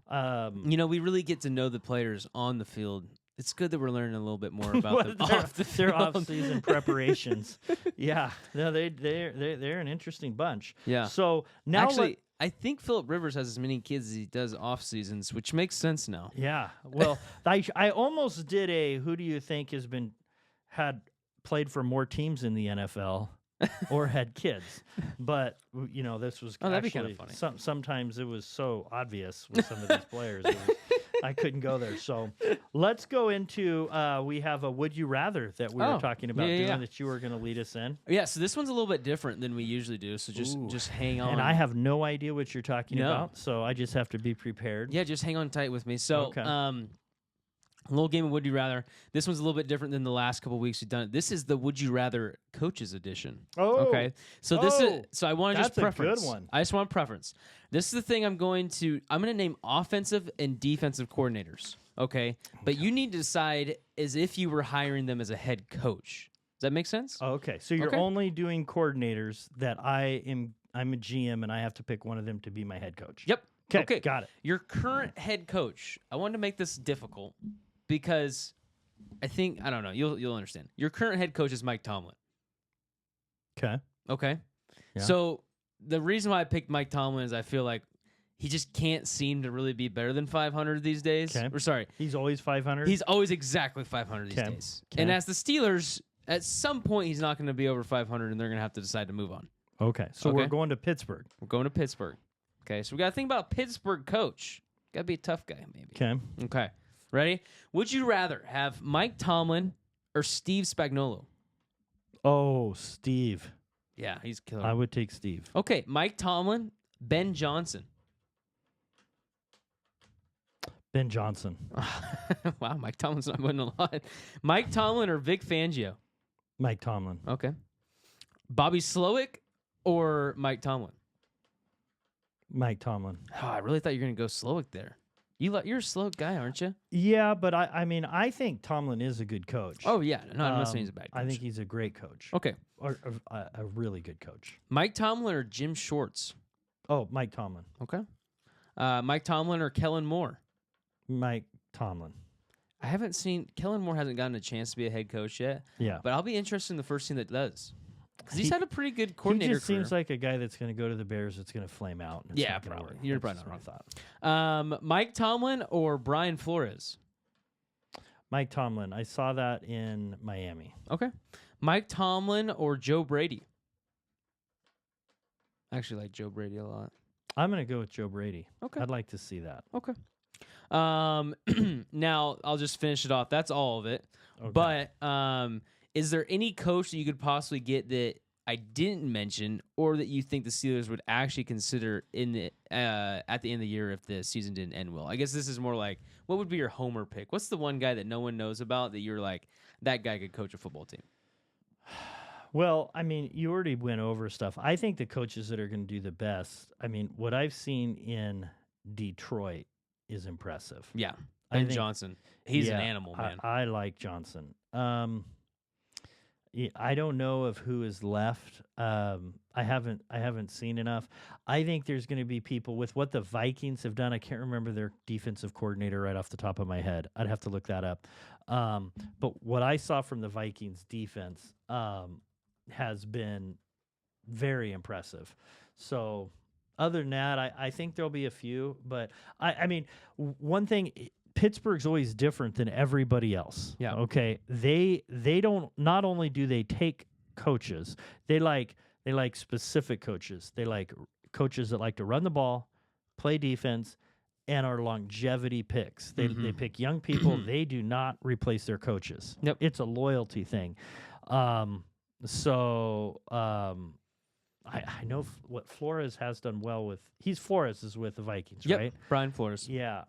Speaker 2: We really get to know the players on the field. It's good that we're learning a little bit more about them off the
Speaker 1: their
Speaker 2: field.
Speaker 1: off-season preparations. Yeah, no, they're an interesting bunch.
Speaker 2: Yeah.
Speaker 1: So now,
Speaker 2: Actually, I think Phillip Rivers has as many kids as he does off seasons, which makes sense now.
Speaker 1: yeah. Well, I almost did a who do you think had played for more teams in the NFL or had kids, but this was
Speaker 2: that'd be
Speaker 1: actually
Speaker 2: kinda funny.
Speaker 1: Sometimes it was so obvious with some of these players. I couldn't go there. So let's go into we have a would you rather that we were talking about doing that you were going to lead us in.
Speaker 2: Yeah, so this one's a little bit different than we usually do. So just hang on.
Speaker 1: And I have no idea what you're talking about, so I just have to be prepared.
Speaker 2: Yeah, just hang on tight with me. So
Speaker 1: Okay.
Speaker 2: a little game of Would You Rather. This one's a little bit different than the last couple of weeks we've done it. This is the Would You Rather Coaches Edition.
Speaker 1: Oh.
Speaker 2: Okay. So I want to just preference.
Speaker 1: That's a good one.
Speaker 2: I just want preference. This is the thing I'm going to name offensive and defensive coordinators. Okay. But you need to decide as if you were hiring them as a head coach. Does that make sense?
Speaker 1: Okay, so you're only doing coordinators that I'm a GM and I have to pick one of them to be my head coach.
Speaker 2: Yep.
Speaker 1: Okay, got it.
Speaker 2: Your current head coach. I wanted to make this difficult because I don't know. You'll understand. Your current head coach is Mike Tomlin.
Speaker 1: Okay.
Speaker 2: Okay.
Speaker 1: Yeah.
Speaker 2: So the reason why I picked Mike Tomlin is I feel like he just can't seem to really be better than 500 these days.
Speaker 1: Okay.
Speaker 2: Or sorry,
Speaker 1: He's always 500?
Speaker 2: he's always exactly 500 these days.
Speaker 1: Okay.
Speaker 2: And as the Steelers, at some point he's not going to be over 500, and they're going to have to decide to move on.
Speaker 1: Okay, so
Speaker 2: Okay.
Speaker 1: we're going to Pittsburgh.
Speaker 2: We're going to Pittsburgh. Okay, so we got to think about Pittsburgh coach. Got to be a tough guy, maybe.
Speaker 1: Okay.
Speaker 2: Okay. Ready? Would you rather have Mike Tomlin or Steve Spagnuolo?
Speaker 1: Oh, Steve.
Speaker 2: Yeah, he's killer.
Speaker 1: I would take Steve.
Speaker 2: Okay, Mike Tomlin, Ben Johnson.
Speaker 1: Ben Johnson.
Speaker 2: Wow, Mike Tomlin's not winning a lot. Mike Tomlin or Vic Fangio?
Speaker 1: Mike Tomlin.
Speaker 2: Okay. Bobby Slowick or Mike Tomlin?
Speaker 1: Mike Tomlin.
Speaker 2: Oh, I really thought you were going to go Slowick there. You're a slow guy, aren't you?
Speaker 1: Yeah, but I think Tomlin is a good coach.
Speaker 2: Oh, yeah. No, I'm not saying he's a bad coach.
Speaker 1: I think he's a great coach.
Speaker 2: Okay.
Speaker 1: Or a really good coach.
Speaker 2: Mike Tomlin or Jim Schwartz?
Speaker 1: Oh, Mike Tomlin.
Speaker 2: Okay. Mike Tomlin or Kellen Moore?
Speaker 1: Mike Tomlin.
Speaker 2: I haven't seen Kellen Moore hasn't gotten a chance to be a head coach yet.
Speaker 1: Yeah.
Speaker 2: But I'll be interested in the first team that does. Because he's had a pretty good coordinator
Speaker 1: He just
Speaker 2: career.
Speaker 1: seems like a guy that's going to go to the Bears that's going to flame out. And it's
Speaker 2: Yeah,
Speaker 1: not gonna
Speaker 2: probably.
Speaker 1: work.
Speaker 2: You're
Speaker 1: That's
Speaker 2: probably not
Speaker 1: what I thought.
Speaker 2: Mike Tomlin or Brian Flores?
Speaker 1: Mike Tomlin. I saw that in Miami.
Speaker 2: Okay. Mike Tomlin or Joe Brady? I actually like Joe Brady a lot.
Speaker 1: I'm going to go with Joe Brady.
Speaker 2: Okay.
Speaker 1: I'd like to see that.
Speaker 2: Okay. Now I'll just finish it off. That's all of it.
Speaker 1: Okay.
Speaker 2: But is there any coach that you could possibly get that I didn't mention, or that you think the Steelers would actually consider in the at the end of the year if the season didn't end well? I guess this is more like, what would be your homer pick? What's the one guy that no one knows about that you're like, that guy could coach a football team?
Speaker 1: Well, I mean, you already went over stuff. I think the coaches that are going to do the best, I mean, what I've seen in Detroit is impressive.
Speaker 2: Yeah.
Speaker 1: I
Speaker 2: Ben
Speaker 1: think-
Speaker 2: Johnson. He's an
Speaker 1: Yeah,
Speaker 2: animal, man.
Speaker 1: I like Johnson. I don't know of who is left. I haven't seen enough. I think there's going to be people with what the Vikings have done. I can't remember their defensive coordinator right off the top of my head. I'd have to look that up. But what I saw from the Vikings defense has been very impressive. So other than that, I think there'll be a few. But I mean, one thing, Pittsburgh's always different than everybody else.
Speaker 2: Yeah.
Speaker 1: Okay. They don't. Not only do they take coaches, they like specific coaches. They like coaches that like to run the ball, play defense, and are longevity picks. They pick young people. They do not replace their coaches.
Speaker 2: Yep.
Speaker 1: It's a loyalty thing. I know what Flores has done well with. Flores is with the Vikings,
Speaker 2: Yep.
Speaker 1: right?
Speaker 2: Brian Flores.
Speaker 1: Yeah.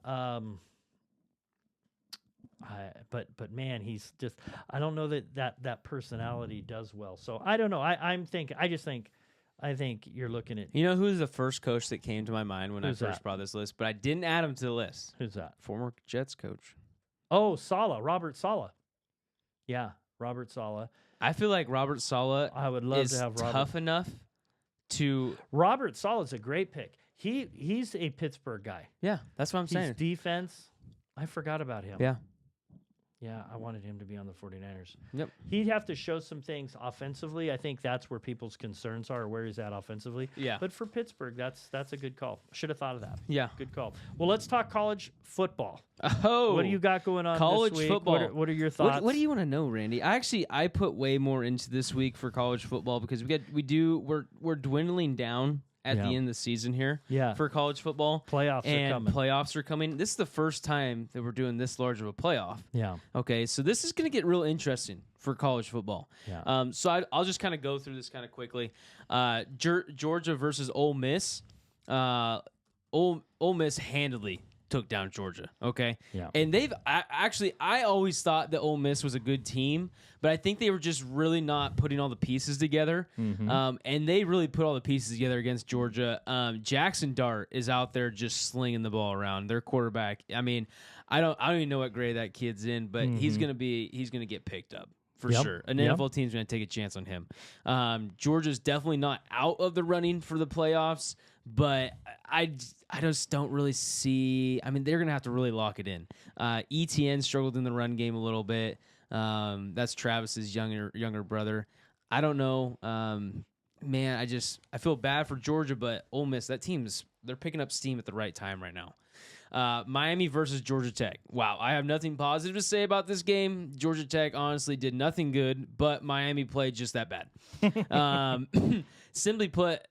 Speaker 1: But man, he's just. I don't know that personality does well. So I don't know. I think you're looking at.
Speaker 2: You know who's the first coach that came to my mind when I
Speaker 1: Who's
Speaker 2: first
Speaker 1: that?
Speaker 2: brought this list, but I didn't add him to the list.
Speaker 1: Who's that?
Speaker 2: Former Jets coach.
Speaker 1: Oh, Robert Saleh. Yeah, Robert Saleh.
Speaker 2: I feel like Robert Saleh
Speaker 1: I would love
Speaker 2: is
Speaker 1: to have
Speaker 2: tough enough to.
Speaker 1: Robert Saleh's a great pick. He's a Pittsburgh guy.
Speaker 2: Yeah, that's what I'm
Speaker 1: He's
Speaker 2: saying.
Speaker 1: defense. I forgot about him.
Speaker 2: Yeah.
Speaker 1: Yeah, I wanted him to be on the 49ers.
Speaker 2: Yep.
Speaker 1: He'd have to show some things offensively. I think that's where people's concerns are, where he's at offensively.
Speaker 2: Yeah.
Speaker 1: But for Pittsburgh, that's a good call. Should have thought of that.
Speaker 2: Yeah.
Speaker 1: Good call. Well, let's talk college football.
Speaker 2: Oh.
Speaker 1: What do you got going on
Speaker 2: college
Speaker 1: this week?
Speaker 2: football.
Speaker 1: What are your thoughts?
Speaker 2: What do you want to know, Randy? I put way more into this week for college football because we're dwindling down at the end of the season here for college football.
Speaker 1: Playoffs are coming.
Speaker 2: Playoffs are coming. This is the first time that we're doing this large of a playoff.
Speaker 1: Yeah.
Speaker 2: Okay, so this is going to get real interesting for college football.
Speaker 1: Yeah.
Speaker 2: So I'll just kind of go through this kind of quickly. Georgia versus Ole Miss. Ole Miss handily took down Georgia. Okay.
Speaker 1: Yeah.
Speaker 2: And I always thought that Ole Miss was a good team, but I think they were just really not putting all the pieces together.
Speaker 1: Mm-hmm.
Speaker 2: And they really put all the pieces together against Georgia. Jackson Dart is out there just slinging the ball around. Their quarterback. I mean, I don't even know what grade that kid's in, but he's gonna get picked up. For sure. An NFL team's going to take a chance on him. Georgia's definitely not out of the running for the playoffs, but I just don't really see. I mean, they're going to have to really lock it in. ETN struggled in the run game a little bit. That's Travis's younger brother. I don't know. Man, I feel bad for Georgia, but Ole Miss, they're picking up steam at the right time right now. Miami versus Georgia Tech. Wow, I have nothing positive to say about this game. Georgia Tech honestly did nothing good, but Miami played just that bad. Simply put,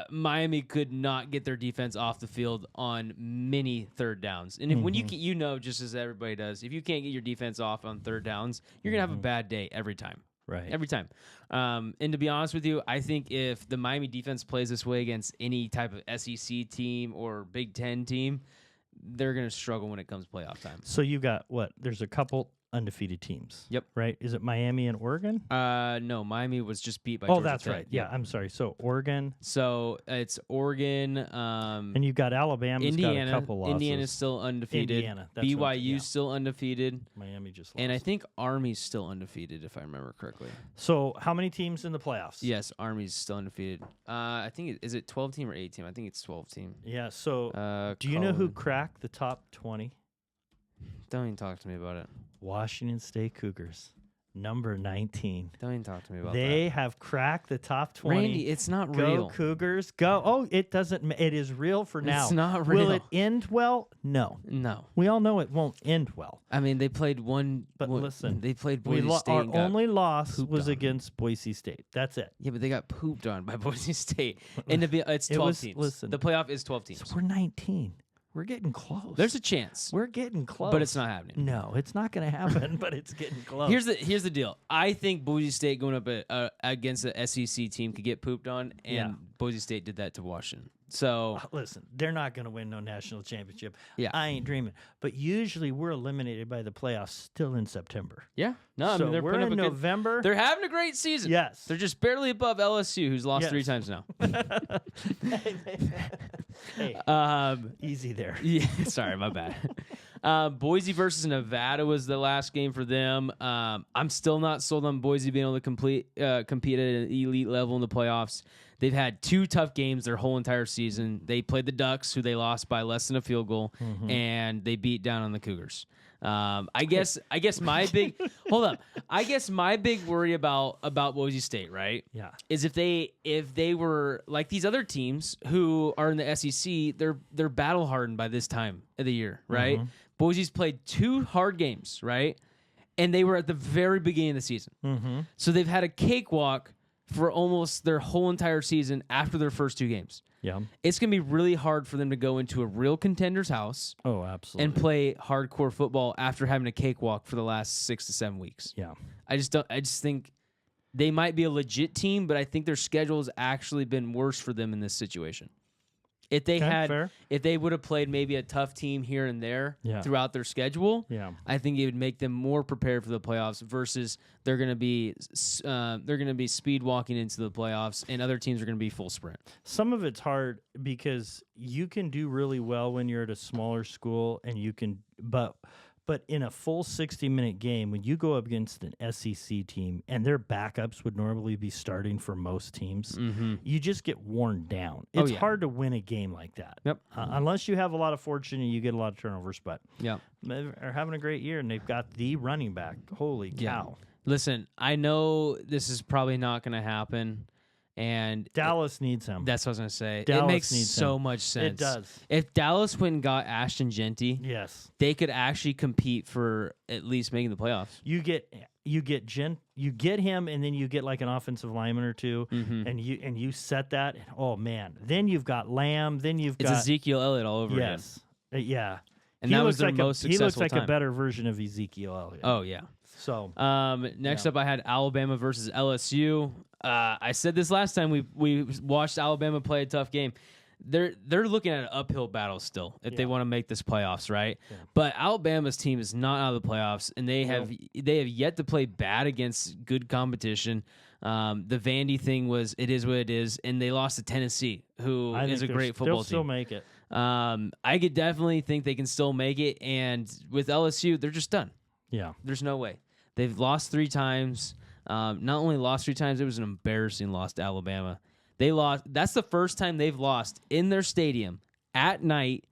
Speaker 2: Miami could not get their defense off the field on many third downs. And when you know, just as everybody does, if you can't get your defense off on third downs, you're going to have a bad day every time.
Speaker 1: Right.
Speaker 2: Every time. And to be honest with you, I think if the Miami defense plays this way against any type of SEC team or Big Ten team, they're going to struggle when it comes playoff time.
Speaker 1: So you got what? There's a couple undefeated teams.
Speaker 2: Yep.
Speaker 1: Right? Is it Miami and Oregon?
Speaker 2: No, Miami was just beat by Georgia
Speaker 1: that's
Speaker 2: Tech.
Speaker 1: right. Yeah, I'm sorry. So Oregon.
Speaker 2: So it's Oregon.
Speaker 1: And you got Alabama's
Speaker 2: Indiana.
Speaker 1: got a couple losses.
Speaker 2: Indiana's still undefeated.
Speaker 1: Indiana. That's
Speaker 2: BYU's still undefeated.
Speaker 1: Miami just lost.
Speaker 2: And I think Army's still undefeated, if I remember correctly.
Speaker 1: So how many teams in the playoffs?
Speaker 2: Yes, Army's still undefeated. I think is it 12 team or 8 team? I think it's 12 team.
Speaker 1: Yeah. So do you know who cracked the top 20?
Speaker 2: Don't even talk to me about it.
Speaker 1: Washington State Cougars, number 19.
Speaker 2: Don't even talk to me about that.
Speaker 1: They have cracked the top 20.
Speaker 2: Randy, it's not
Speaker 1: Go
Speaker 2: real.
Speaker 1: Cougars, go. Oh, it doesn't. It is real for now.
Speaker 2: It's not real.
Speaker 1: Will it end well? No.
Speaker 2: No.
Speaker 1: We all know it won't end well.
Speaker 2: I mean, they played one.
Speaker 1: But listen,
Speaker 2: they played Boise State.
Speaker 1: Our
Speaker 2: and got
Speaker 1: only loss
Speaker 2: pooped
Speaker 1: was
Speaker 2: on.
Speaker 1: against Boise State. That's it.
Speaker 2: Yeah, but they got pooped on by Boise State. And it's 12 teams.
Speaker 1: Listen,
Speaker 2: the playoff is 12 teams.
Speaker 1: So we're 19. We're getting close.
Speaker 2: There's a chance.
Speaker 1: We're getting close.
Speaker 2: But it's not happening.
Speaker 1: No, it's not going to happen, but it's getting close.
Speaker 2: Here's the deal. I think Boise State going up against the SEC team could get pooped on, and Boise State did that to Washington. So
Speaker 1: listen, they're not going to win no national championship.
Speaker 2: Yeah.
Speaker 1: I ain't dreaming. But usually we're eliminated by the playoffs still in September.
Speaker 2: Yeah. No,
Speaker 1: So
Speaker 2: I mean they're
Speaker 1: we're
Speaker 2: putting up
Speaker 1: in
Speaker 2: a
Speaker 1: November.
Speaker 2: Good, they're having a great season.
Speaker 1: Yes.
Speaker 2: They're just barely above LSU, who's lost 3 times now.
Speaker 1: Hey, easy there.
Speaker 2: Yeah, sorry, my bad. Boise versus Nevada was the last game for them. I'm still not sold on Boise being able to compete at an elite level in the playoffs. They've had 2 tough games their whole entire season. They played the Ducks, who they lost by less than a field goal, and they beat down on the Cougars. I guess my big hold up. I guess my big worry about Boise State, right?
Speaker 1: Yeah.
Speaker 2: Is if they were like these other teams who are in the SEC, they're battle hardened by this time of the year, right? Boise's played 2 hard games, right? And they were at the very beginning of the season. So they've had a cakewalk for almost their whole entire season after their first 2 games.
Speaker 1: Yeah.
Speaker 2: It's going to be really hard for them to go into a real contender's house.
Speaker 1: Oh, absolutely.
Speaker 2: And play hardcore football after having a cakewalk for the last 6 to 7 weeks.
Speaker 1: Yeah.
Speaker 2: I just think they might be a legit team, but I think their schedule has actually been worse for them in this situation. If they if they would have played maybe a tough team here and there throughout their schedule, I think it would make them more prepared for the playoffs versus they're going to be speed walking into the playoffs and other teams are going to be full sprint.
Speaker 1: Some of it's hard because you can do really well when you're at a smaller school and you can but in a full 60-minute game, when you go up against an SEC team and their backups would normally be starting for most teams, you just get worn down. It's hard to win a game like that.
Speaker 2: Yep.
Speaker 1: Unless you have a lot of fortune and you get a lot of turnovers. But
Speaker 2: yeah,
Speaker 1: they're having a great year, and they've got the running back. Holy cow.
Speaker 2: Listen, I know this is probably not going to happen. And
Speaker 1: Dallas needs him.
Speaker 2: That's what I was going to say.
Speaker 1: Dallas
Speaker 2: it makes
Speaker 1: needs
Speaker 2: so
Speaker 1: him.
Speaker 2: much sense.
Speaker 1: It does.
Speaker 2: If Dallas went and got Ashton Genty, they could actually compete for at least making the playoffs.
Speaker 1: You get him, and then you get like an offensive lineman or two, and you set that. And, oh man, then you've got Lamb. Then you've got
Speaker 2: Ezekiel Elliott all over again.
Speaker 1: Yeah.
Speaker 2: And that was their most successful
Speaker 1: He looks like
Speaker 2: time.
Speaker 1: a better version of Ezekiel Elliott.
Speaker 2: Oh yeah.
Speaker 1: So
Speaker 2: next up, I had Alabama versus LSU. I said this last time we watched Alabama play a tough game. They're looking at an uphill battle still if they want to make this playoffs, right? Yeah. But Alabama's team is not out of the playoffs, and they have yet to play bad against good competition. The Vandy thing was it is what it is, and they lost to Tennessee, who is a great football team.
Speaker 1: Still make it.
Speaker 2: I could definitely think they can still make it, and with LSU, they're just done.
Speaker 1: Yeah,
Speaker 2: there's no way. They've lost 3 times. Not only lost 3 times, it was an embarrassing loss to Alabama. They lost. That's the first time they've lost in their stadium at night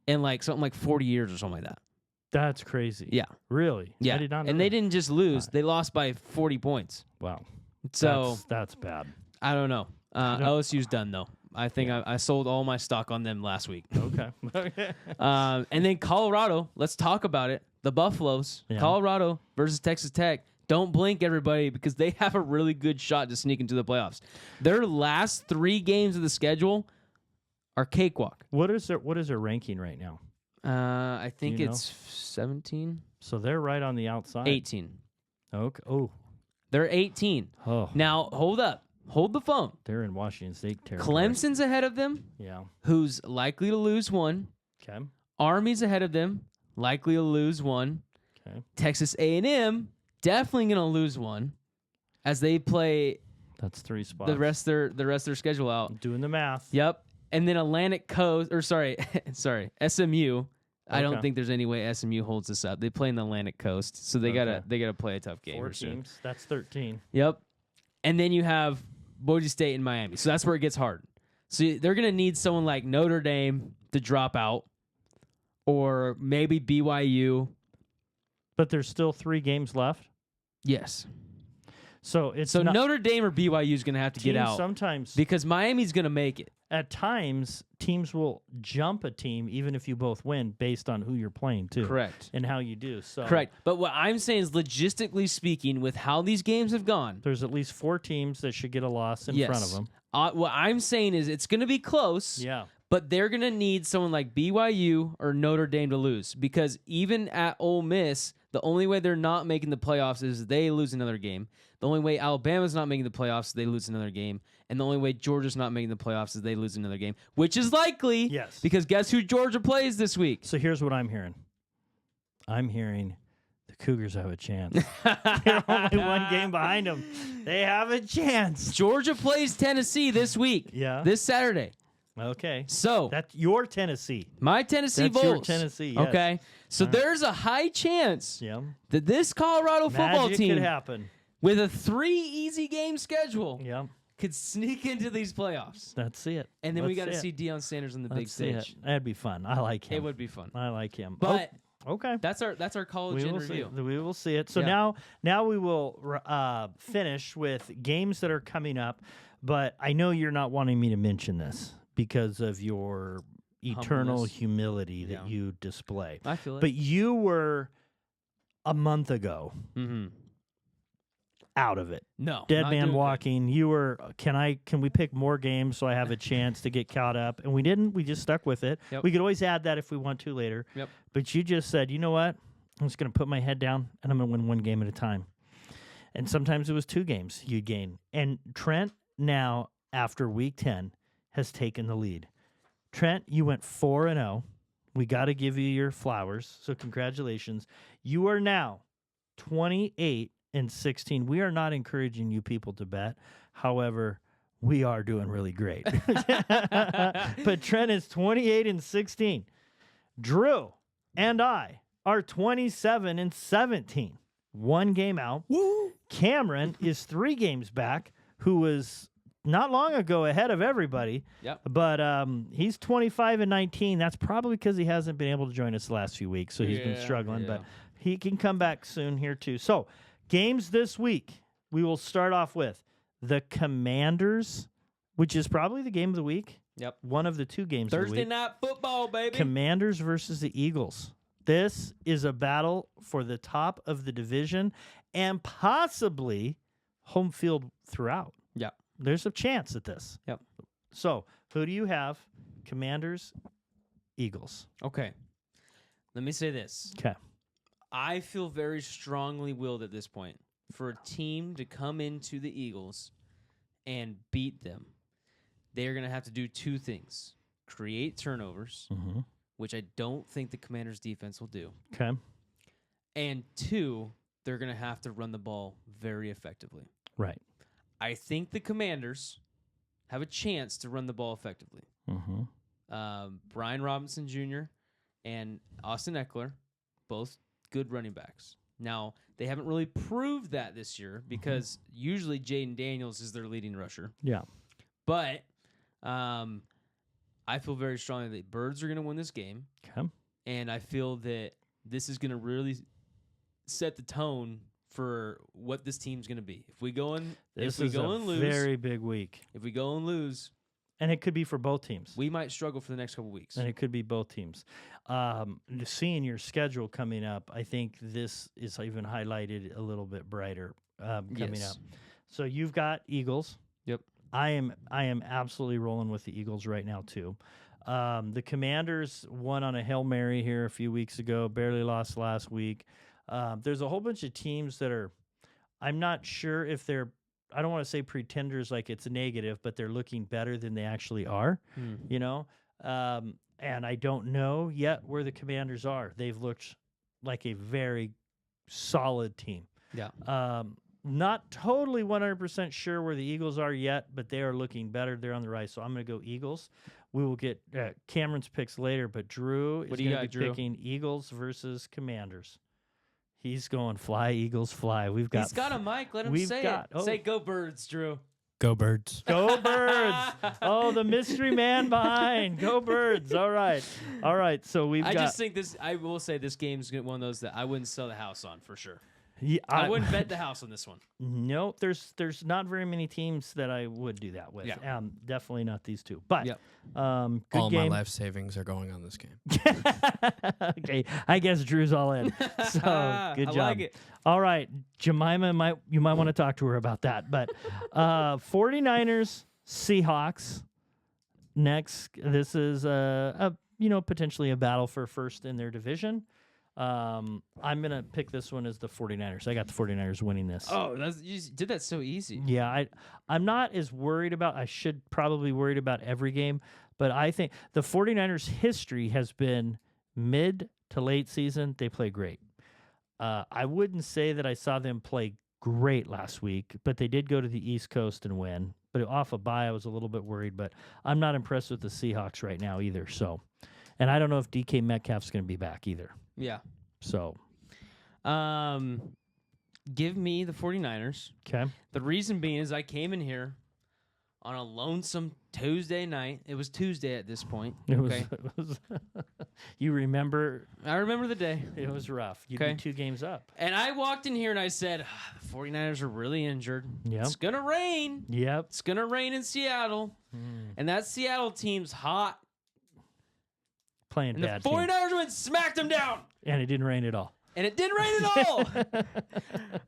Speaker 2: in like something like 40 years or something like that.
Speaker 1: That's crazy.
Speaker 2: Yeah.
Speaker 1: Really?
Speaker 2: Yeah.
Speaker 1: I did not know
Speaker 2: and they didn't just lose. They lost by 40 points.
Speaker 1: Wow.
Speaker 2: So
Speaker 1: that's bad.
Speaker 2: I don't know. LSU's done, though. I think I sold all my stock on them last week.
Speaker 1: Okay.
Speaker 2: And then Colorado, let's talk about it. The Buffaloes, Colorado versus Texas Tech. Don't blink, everybody, because they have a really good shot to sneak into the playoffs. Their last 3 games of the schedule are cakewalk.
Speaker 1: What is their ranking right now?
Speaker 2: I think it's 17.
Speaker 1: So they're right on the outside.
Speaker 2: 18.
Speaker 1: Okay. Oh.
Speaker 2: They're 18.
Speaker 1: Oh.
Speaker 2: Now, hold up. Hold the phone.
Speaker 1: They're in Washington State territory.
Speaker 2: Clemson's ahead of them.
Speaker 1: Yeah.
Speaker 2: Who's likely to lose 1.
Speaker 1: Okay.
Speaker 2: Army's ahead of them. Likely to lose 1.
Speaker 1: Okay.
Speaker 2: Texas A&M definitely going to lose 1 as they play.
Speaker 1: That's 3 spots.
Speaker 2: The rest of their schedule out.
Speaker 1: I'm doing the math.
Speaker 2: Yep. And then Atlantic Coast, or sorry, SMU. I don't think there's any way SMU holds this up. They play in the Atlantic Coast, so they gotta play a tough game.
Speaker 1: 4 teams. That's 13.
Speaker 2: Yep. And then you have Boise State and Miami. So that's where it gets hard. So they're gonna need someone like Notre Dame to drop out, or maybe BYU.
Speaker 1: But there's still 3 games left.
Speaker 2: Yes.
Speaker 1: So
Speaker 2: Notre Dame or BYU is going to have to get out
Speaker 1: sometimes
Speaker 2: because Miami's going to make it.
Speaker 1: At times, teams will jump a team even if you both win based on who you're playing too.
Speaker 2: Correct.
Speaker 1: And how you do. So
Speaker 2: correct. But what I'm saying is, logistically speaking, with how these games have gone,
Speaker 1: there's at least 4 teams that should get a loss in front of them.
Speaker 2: What I'm saying is it's going to be close.
Speaker 1: Yeah.
Speaker 2: But they're going to need someone like BYU or Notre Dame to lose because even at Ole Miss, the only way they're not making the playoffs is they lose another game. The only way Alabama's not making the playoffs is they lose another game. And the only way Georgia's not making the playoffs is they lose another game, which is likely.
Speaker 1: Yes.
Speaker 2: Because guess who Georgia plays this week?
Speaker 1: So here's what I'm hearing. I'm hearing the Cougars have a chance. They're only 1 game behind them. They have a chance.
Speaker 2: Georgia plays Tennessee this week.
Speaker 1: Yeah.
Speaker 2: This Saturday.
Speaker 1: Okay.
Speaker 2: So
Speaker 1: that's your Tennessee.
Speaker 2: My Tennessee
Speaker 1: That's
Speaker 2: Vols.
Speaker 1: your Tennessee. Yes.
Speaker 2: Okay. So there's a high chance that this Colorado football
Speaker 1: Magic
Speaker 2: team
Speaker 1: could happen
Speaker 2: with a 3 easy game schedule
Speaker 1: could
Speaker 2: sneak into these playoffs.
Speaker 1: That's it.
Speaker 2: And then we got to see Deion Sanders on the big stage.
Speaker 1: That'd be fun. I like him.
Speaker 2: It would be fun.
Speaker 1: I like him.
Speaker 2: But
Speaker 1: Okay.
Speaker 2: That's our college in review.
Speaker 1: We will see it. So now we will finish with games that are coming up, but I know you're not wanting me to mention this because of your eternal
Speaker 2: Humbleness.
Speaker 1: humility that you display.
Speaker 2: I feel it.
Speaker 1: But you were a month ago out of it.
Speaker 2: No.
Speaker 1: Dead
Speaker 2: not
Speaker 1: man
Speaker 2: doing
Speaker 1: walking. You were, can we pick more games so I have a chance to get caught up? And we didn't. We just stuck with it.
Speaker 2: Yep.
Speaker 1: We could always add that if we want to later.
Speaker 2: Yep.
Speaker 1: But you just said, you know what? I'm just going to put my head down and I'm going to win one game at a time. And sometimes it was 2 games you'd gain. And Trent now, after week 10, has taken the lead. Trent, you went 4-0. We got to give you your flowers. So congratulations. You are now 28-16. We are not encouraging you people to bet. However, we are doing really great. But Trent is 28-16. Drew and I are 27-17. 1 game out.
Speaker 2: Woo!
Speaker 1: Cameron is 3 games back, who was not long ago ahead of everybody.
Speaker 2: Yep.
Speaker 1: But he's 25-19. That's probably because he hasn't been able to join us the last few weeks, so he's been struggling. But he can come back soon here too. So games this week, we will start off with the Commanders, which is probably the game of the week.
Speaker 2: Yep.
Speaker 1: One of the 2 games of the
Speaker 2: Thursday
Speaker 1: week.
Speaker 2: night football, baby.
Speaker 1: Commanders versus the Eagles. This is a battle for the top of the division and possibly home field throughout.
Speaker 2: Yep.
Speaker 1: There's a chance at this.
Speaker 2: Yep.
Speaker 1: So, who do you have? Commanders, Eagles.
Speaker 2: Okay. Let me say this.
Speaker 1: Okay.
Speaker 2: I feel very strongly willed at this point for a team to come into the Eagles and beat them. They're going to have to do 2 things. Create turnovers, which I don't think the Commanders' defense will do.
Speaker 1: Okay.
Speaker 2: And 2, they're going to have to run the ball very effectively.
Speaker 1: Right.
Speaker 2: I think the Commanders have a chance to run the ball effectively. Brian Robinson Jr. and Austin Eckler, both good running backs. Now, they haven't really proved that this year because usually Jaden Daniels is their leading rusher.
Speaker 1: Yeah.
Speaker 2: But I feel very strongly that Birds are going to win this game.
Speaker 1: Okay.
Speaker 2: And I feel that this is going to really set the tone for what this team's going to be. If we go and
Speaker 1: This
Speaker 2: if we
Speaker 1: is
Speaker 2: go
Speaker 1: a
Speaker 2: and lose,
Speaker 1: very big week.
Speaker 2: if we go and lose,
Speaker 1: And it could be for both teams.
Speaker 2: we might struggle for the next couple weeks.
Speaker 1: And it could be both teams. Seeing your schedule coming up, I think this is even highlighted a little bit brighter coming up. So you've got Eagles.
Speaker 2: Yep.
Speaker 1: I am absolutely rolling with the Eagles right now too. The Commanders won on a Hail Mary here a few weeks ago, barely lost last week. There's a whole bunch of teams that are, I'm not sure if they're, I don't want to say pretenders like it's a negative, but they're looking better than they actually are, you know? And I don't know yet where the Commanders are. They've looked like a very solid team.
Speaker 2: Yeah.
Speaker 1: Not totally 100% sure where the Eagles are yet, but they are looking better. They're on the rise. So I'm going to go Eagles. We will get Cameron's picks later, but Drew is going to be picking Eagles versus Commanders. He's going fly, Eagles, fly. He's
Speaker 2: got a mic. Let him say it. Say go Birds, Drew.
Speaker 3: Go Birds.
Speaker 1: Go Birds. Oh, the mystery man behind. Go Birds. All right. All right. So I
Speaker 2: just think this, I will say this game's one of those that I wouldn't sell the house on for sure.
Speaker 1: Yeah,
Speaker 2: I wouldn't bet the house on this one.
Speaker 1: No, there's not very many teams that I would do that with.
Speaker 2: Yeah.
Speaker 1: Definitely not these 2. But
Speaker 2: Yep.
Speaker 1: good
Speaker 3: all
Speaker 1: game.
Speaker 3: my life savings are going on this game.
Speaker 1: Okay, I guess Drew's all in. So good job.
Speaker 2: I like it.
Speaker 1: All right, Jemima, you might want to talk to her about that. But 49ers, Seahawks. Next, this is potentially a battle for first in their division. I'm going to pick this one as the 49ers. I got the 49ers winning this.
Speaker 2: Oh, you did that so easy.
Speaker 1: Yeah, I'm not as worried about, I should probably worried about every game, but I think the 49ers history has been mid to late season. They play great. I wouldn't say that I saw them play great last week, but they did go to the East Coast and win. But off a bye, I was a little bit worried, but I'm not impressed with the Seahawks right now either. So, and I don't know if DK Metcalf's going to be back either.
Speaker 2: Yeah.
Speaker 1: So,
Speaker 2: give me the 49ers.
Speaker 1: Okay.
Speaker 2: The reason being is I came in here on a lonesome Tuesday night. It was Tuesday at this point.
Speaker 1: It
Speaker 2: okay.
Speaker 1: was you remember?
Speaker 2: I remember the day.
Speaker 1: It was rough. You'd
Speaker 2: Okay.
Speaker 1: be 2 games up.
Speaker 2: And I walked in here and I said, the 49ers are really injured.
Speaker 1: Yep.
Speaker 2: It's going to rain.
Speaker 1: Yep.
Speaker 2: It's going to rain in Seattle. And that Seattle team's hot.
Speaker 1: Playing
Speaker 2: And
Speaker 1: bad
Speaker 2: the
Speaker 1: team.
Speaker 2: 49ers went and smacked them down.
Speaker 1: And it didn't rain at all.
Speaker 2: And it didn't rain at all.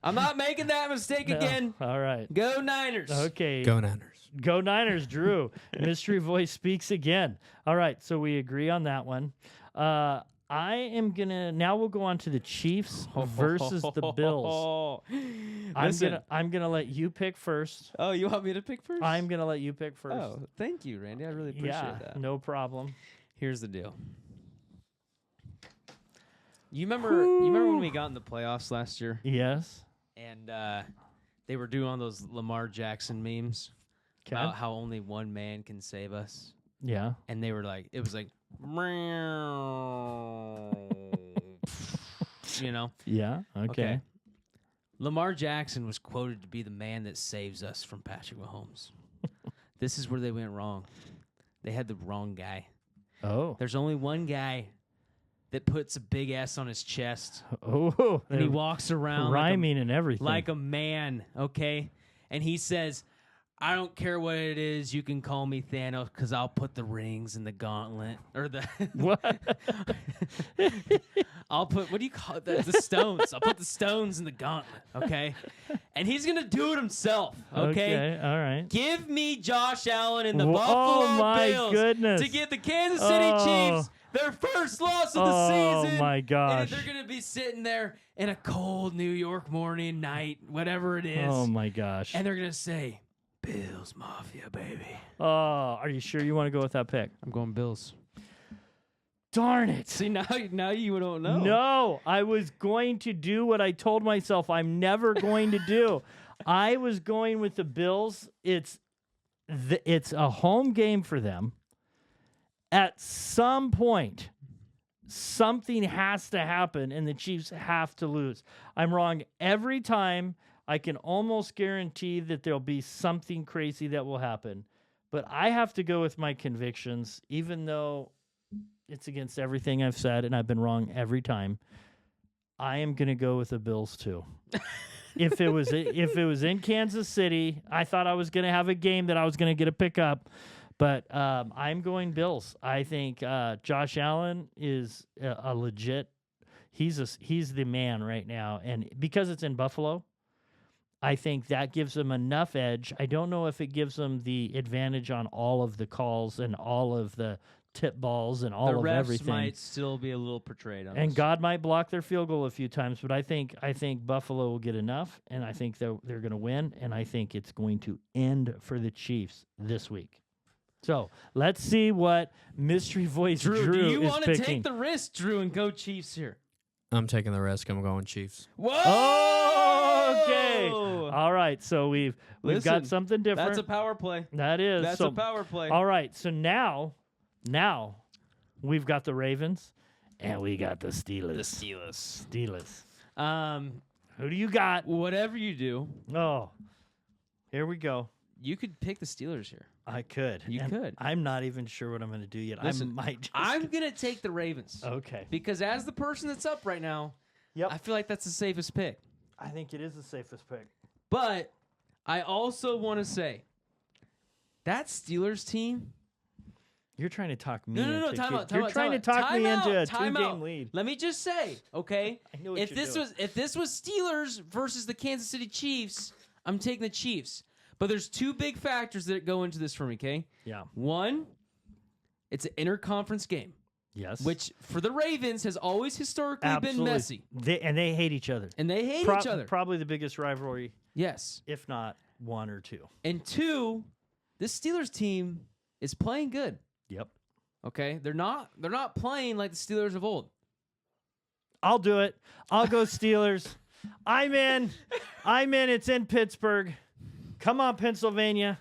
Speaker 2: I'm not making that mistake
Speaker 1: No.
Speaker 2: again.
Speaker 1: All right.
Speaker 2: Go Niners.
Speaker 1: Okay.
Speaker 3: Go Niners.
Speaker 1: Go Niners, Drew. Mystery voice speaks again. All right, so we agree on that one. I am gonna now. We'll go on to the Chiefs versus the Bills. I'm gonna let you pick first.
Speaker 2: Oh, you want me to pick first?
Speaker 1: I'm gonna let you pick first.
Speaker 2: Oh, thank you, Randy. I really appreciate
Speaker 1: yeah,
Speaker 2: that.
Speaker 1: no problem.
Speaker 2: Here's the deal. You remember when we got in the playoffs last year
Speaker 1: Yes.
Speaker 2: and they were doing all those Lamar Jackson memes
Speaker 1: Okay.
Speaker 2: about how only one man can save us?
Speaker 1: Yeah.
Speaker 2: And they were like, it was like, you know?
Speaker 1: Yeah. Okay.
Speaker 2: Lamar Jackson was quoted to be the man that saves us from Patrick Mahomes. This is where they went wrong. They had the wrong guy.
Speaker 1: Oh.
Speaker 2: There's only one guy that puts a big S on his chest,
Speaker 1: Oh.
Speaker 2: and he walks around
Speaker 1: rhyming and everything.
Speaker 2: like a man, okay? And he says, I don't care what it is, you can call me Thanos because I'll put the rings in the gauntlet. Or the...
Speaker 1: What?
Speaker 2: I'll put, what do you call it? The stones. I'll put the stones in the gauntlet, okay? And he's going to do it himself, okay?
Speaker 1: All right.
Speaker 2: Give me Josh Allen and the
Speaker 1: Oh,
Speaker 2: Buffalo
Speaker 1: my
Speaker 2: Bills
Speaker 1: goodness.
Speaker 2: to get the Kansas City Chiefs their first loss of the season.
Speaker 1: Oh my
Speaker 2: And
Speaker 1: gosh.
Speaker 2: they're going to be sitting there in a cold New York morning, night, whatever it is.
Speaker 1: Oh my gosh.
Speaker 2: And they're going to say, Bills Mafia, baby.
Speaker 1: Oh, are you sure you want to go with that pick?
Speaker 2: I'm going Bills.
Speaker 1: Darn it.
Speaker 2: See, now you don't know.
Speaker 1: No, I was going to do what I told myself I'm never going to do. I was going with the Bills. It's a home game for them. At some point, something has to happen, and the Chiefs have to lose. I'm wrong every time. I can almost guarantee that there'll be something crazy that will happen. But I have to go with my convictions, even though it's against everything I've said, and I've been wrong every time. I am going to go with the Bills too. If it was in Kansas City, I thought I was going to have a game that I was going to get a pickup, but I'm going Bills. I think Josh Allen is a legit. He's the man right now, and because it's in Buffalo, I think that gives them enough edge. I don't know if it gives them the advantage on all of the calls and all of the tip balls and all
Speaker 2: The
Speaker 1: of
Speaker 2: refs
Speaker 1: everything.
Speaker 2: might still be a little portrayed on
Speaker 1: And
Speaker 2: this.
Speaker 1: God might block their field goal a few times, but I think Buffalo will get enough, and I think they're going to win, and I think it's going to end for the Chiefs this week. So let's see what Mystery Voice Drew
Speaker 2: do you
Speaker 1: is
Speaker 2: want to
Speaker 1: picking.
Speaker 2: take the risk, Drew, and go Chiefs here?
Speaker 3: I'm taking the risk. I'm going Chiefs.
Speaker 2: Whoa!
Speaker 1: Oh, okay. All right, so we've got
Speaker 2: Listen,
Speaker 1: something different.
Speaker 2: That's a power play.
Speaker 1: That is.
Speaker 2: That's
Speaker 1: so,
Speaker 2: a power play.
Speaker 1: All right, so now we've got the Ravens and we got the Steelers. Steelers. Who do you got?
Speaker 2: Whatever you do,
Speaker 1: Oh, here we go.
Speaker 2: you could pick the Steelers here.
Speaker 1: I could.
Speaker 2: You
Speaker 1: And
Speaker 2: could.
Speaker 1: I'm not even sure what I'm going to do yet.
Speaker 2: Listen,
Speaker 1: I might just...
Speaker 2: I'm going to take the Ravens.
Speaker 1: Okay.
Speaker 2: Because as the person that's up right now,
Speaker 1: Yep.
Speaker 2: I feel like that's the safest pick.
Speaker 1: I think it is the safest pick.
Speaker 2: But I also want to say that Steelers team.
Speaker 1: You're trying to talk me
Speaker 2: No,
Speaker 1: into...
Speaker 2: time out.
Speaker 1: You're trying to talk me into a
Speaker 2: Time
Speaker 1: two-game
Speaker 2: out.
Speaker 1: lead.
Speaker 2: Let me just say, okay?
Speaker 1: I know what
Speaker 2: if
Speaker 1: you're
Speaker 2: this
Speaker 1: doing.
Speaker 2: was Steelers versus the Kansas City Chiefs, I'm taking the Chiefs. But there's two big factors that go into this for me, okay?
Speaker 1: Yeah.
Speaker 2: One, it's an interconference game,
Speaker 1: Yes.
Speaker 2: which for the Ravens has always historically
Speaker 1: Absolutely.
Speaker 2: been messy.
Speaker 1: They hate each other.
Speaker 2: And they hate each other.
Speaker 1: Probably the biggest rivalry,
Speaker 2: Yes.
Speaker 1: if not one or two.
Speaker 2: And two, this Steelers team is playing good.
Speaker 1: Yep.
Speaker 2: Okay? They're not playing like the Steelers of old.
Speaker 1: I'll do it. I'll go Steelers. I'm in. It's in Pittsburgh. Come on, Pennsylvania.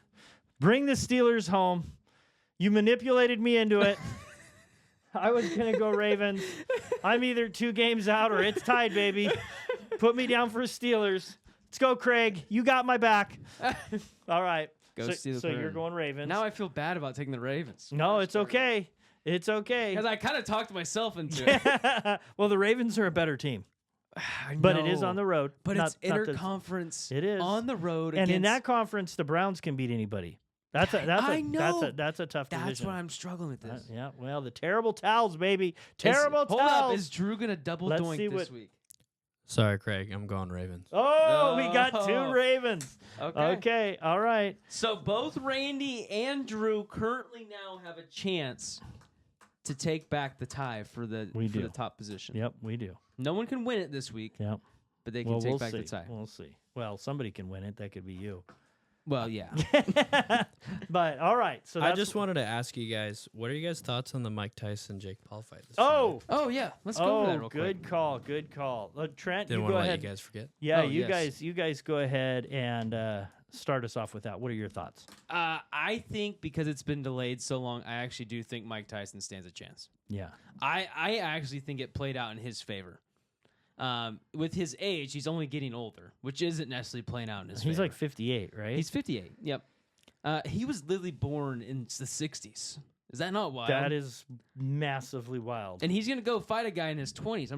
Speaker 1: Bring the Steelers home. You manipulated me into it. I was going to go Ravens. I'm either 2 games out or it's tied, baby. Put me down for Steelers. Let's go, Craig. You got my back. All right.
Speaker 2: Go Steelers.
Speaker 1: So you're going Ravens.
Speaker 2: Now I feel bad about taking the Ravens.
Speaker 1: No, it's okay. It's okay.
Speaker 2: Because I kind of talked myself into it.
Speaker 1: Well, the Ravens are a better team. But it is on the road.
Speaker 2: But it's interconference.
Speaker 1: It is
Speaker 2: on the road.
Speaker 1: And in that conference, the Browns can beat anybody. That's a tough division.
Speaker 2: That's why I'm struggling with this.
Speaker 1: Yeah. Well, the terrible towels, baby. Terrible towels.
Speaker 2: Hold up. Is Drew gonna double doink this week?
Speaker 3: Sorry, Craig. I'm going Ravens.
Speaker 1: Oh, we got 2 Ravens.
Speaker 2: Okay.
Speaker 1: All right.
Speaker 2: So both Randy and Drew currently now have a chance to take back the tie for the top position.
Speaker 1: Yep, we do.
Speaker 2: No one can win it this week.
Speaker 1: Yep.
Speaker 2: But they can take back the tie.
Speaker 1: We'll see. Well, somebody can win it. That could be you.
Speaker 2: Well, yeah.
Speaker 1: But all right. So
Speaker 3: I just wanted to ask you guys, what are you guys' thoughts on the Mike Tyson Jake Paul fight?
Speaker 1: Oh
Speaker 2: yeah. Let's go over that real quick.
Speaker 1: Good call. Trent,
Speaker 3: Didn't
Speaker 1: you
Speaker 3: want
Speaker 1: go
Speaker 3: to
Speaker 1: ahead.
Speaker 3: let you guys forget.
Speaker 1: Yeah, you guys go ahead and start us off with that. What are your thoughts?
Speaker 2: I think because it's been delayed so long, I actually do think Mike Tyson stands a chance.
Speaker 1: Yeah.
Speaker 2: I actually think it played out in his favor. With his age, he's only getting older, which isn't necessarily playing out in his favor.
Speaker 1: He's like 58, right?
Speaker 2: He's 58, yep. He was literally born in the 60s. Is that not wild?
Speaker 1: That is massively wild.
Speaker 2: And he's going to go fight a guy in his 20s.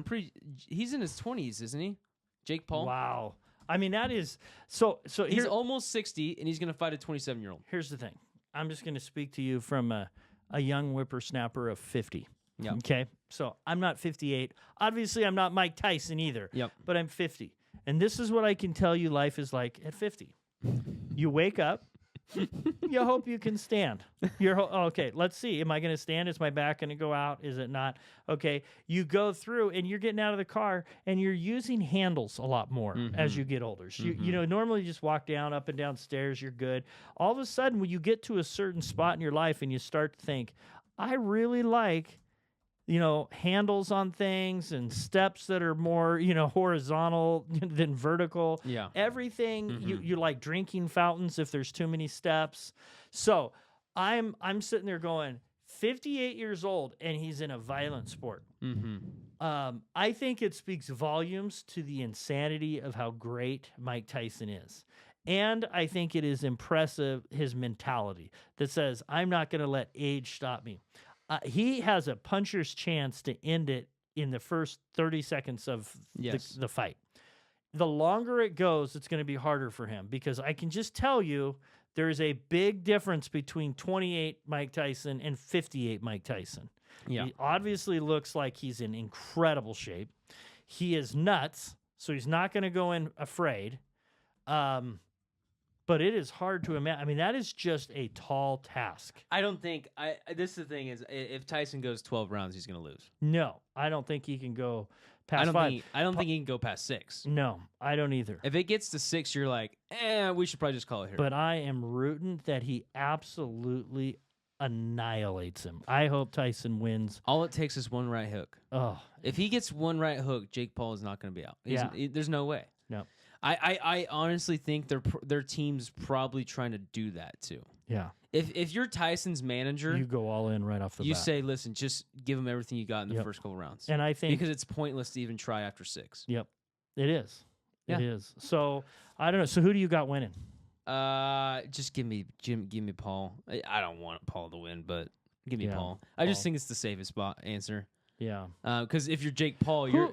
Speaker 2: He's in his 20s, isn't he? Jake Paul?
Speaker 1: Wow. I mean, that is... So
Speaker 2: he's almost 60, and he's going to fight a 27-year-old.
Speaker 1: Here's the thing. I'm just going to speak to you from a young whippersnapper of 50.
Speaker 2: Yep.
Speaker 1: Okay? So I'm not 58. Obviously, I'm not Mike Tyson either.
Speaker 2: Yep.
Speaker 1: But I'm 50. And this is what I can tell you life is like at 50. You wake up. You hope you can stand. Okay, let's see. Am I going to stand? Is my back going to go out? Is it not? Okay, you go through and you're getting out of the car and you're using handles a lot more as you get older. So you know, normally you just walk down, up and down stairs, you're good. All of a sudden, when you get to a certain spot in your life and you start to think, I really like, you know, handles on things and steps that are more, you know, horizontal than vertical.
Speaker 2: Yeah.
Speaker 1: Everything you like drinking fountains if there's too many steps. So I'm sitting there going, 58 years old and he's in a violent sport. I think it speaks volumes to the insanity of how great Mike Tyson is. And I think it is impressive, his mentality that says, I'm not going to let age stop me. He has a puncher's chance to end it in the first 30 seconds of the fight. The longer it goes, it's going to be harder for him because I can just tell you there is a big difference between 28 Mike Tyson and 58 Mike Tyson.
Speaker 2: Yeah.
Speaker 1: He obviously looks like he's in incredible shape. He is nuts, so he's not going to go in afraid. But it is hard to imagine. I mean, that is just a tall task.
Speaker 2: I don't think this is the thing is if Tyson goes 12 rounds, he's going to lose.
Speaker 1: No, I don't think he can go past 5.
Speaker 2: I don't think he can go past 6.
Speaker 1: No, I don't either.
Speaker 2: If it gets to 6, you're like, we should probably just call it here.
Speaker 1: But I am rooting that he absolutely annihilates him. I hope Tyson wins.
Speaker 2: All it takes is one right hook.
Speaker 1: Oh,
Speaker 2: if he gets one right hook, Jake Paul is not going to be out. There's no way.
Speaker 1: No.
Speaker 2: I honestly think their team's probably trying to do that too.
Speaker 1: Yeah.
Speaker 2: If you're Tyson's manager,
Speaker 1: you go all in right off the bat.
Speaker 2: You say, listen, just give him everything you got in the first couple rounds.
Speaker 1: And I think
Speaker 2: because it's pointless to even try after 6.
Speaker 1: Yep. It is.
Speaker 2: Yeah.
Speaker 1: It is. So I don't know. So who do you got winning?
Speaker 2: Just give me Paul. I don't want Paul to win, but give me Paul. I just think it's the safest answer.
Speaker 1: Yeah.
Speaker 2: Because if you're Jake Paul, you're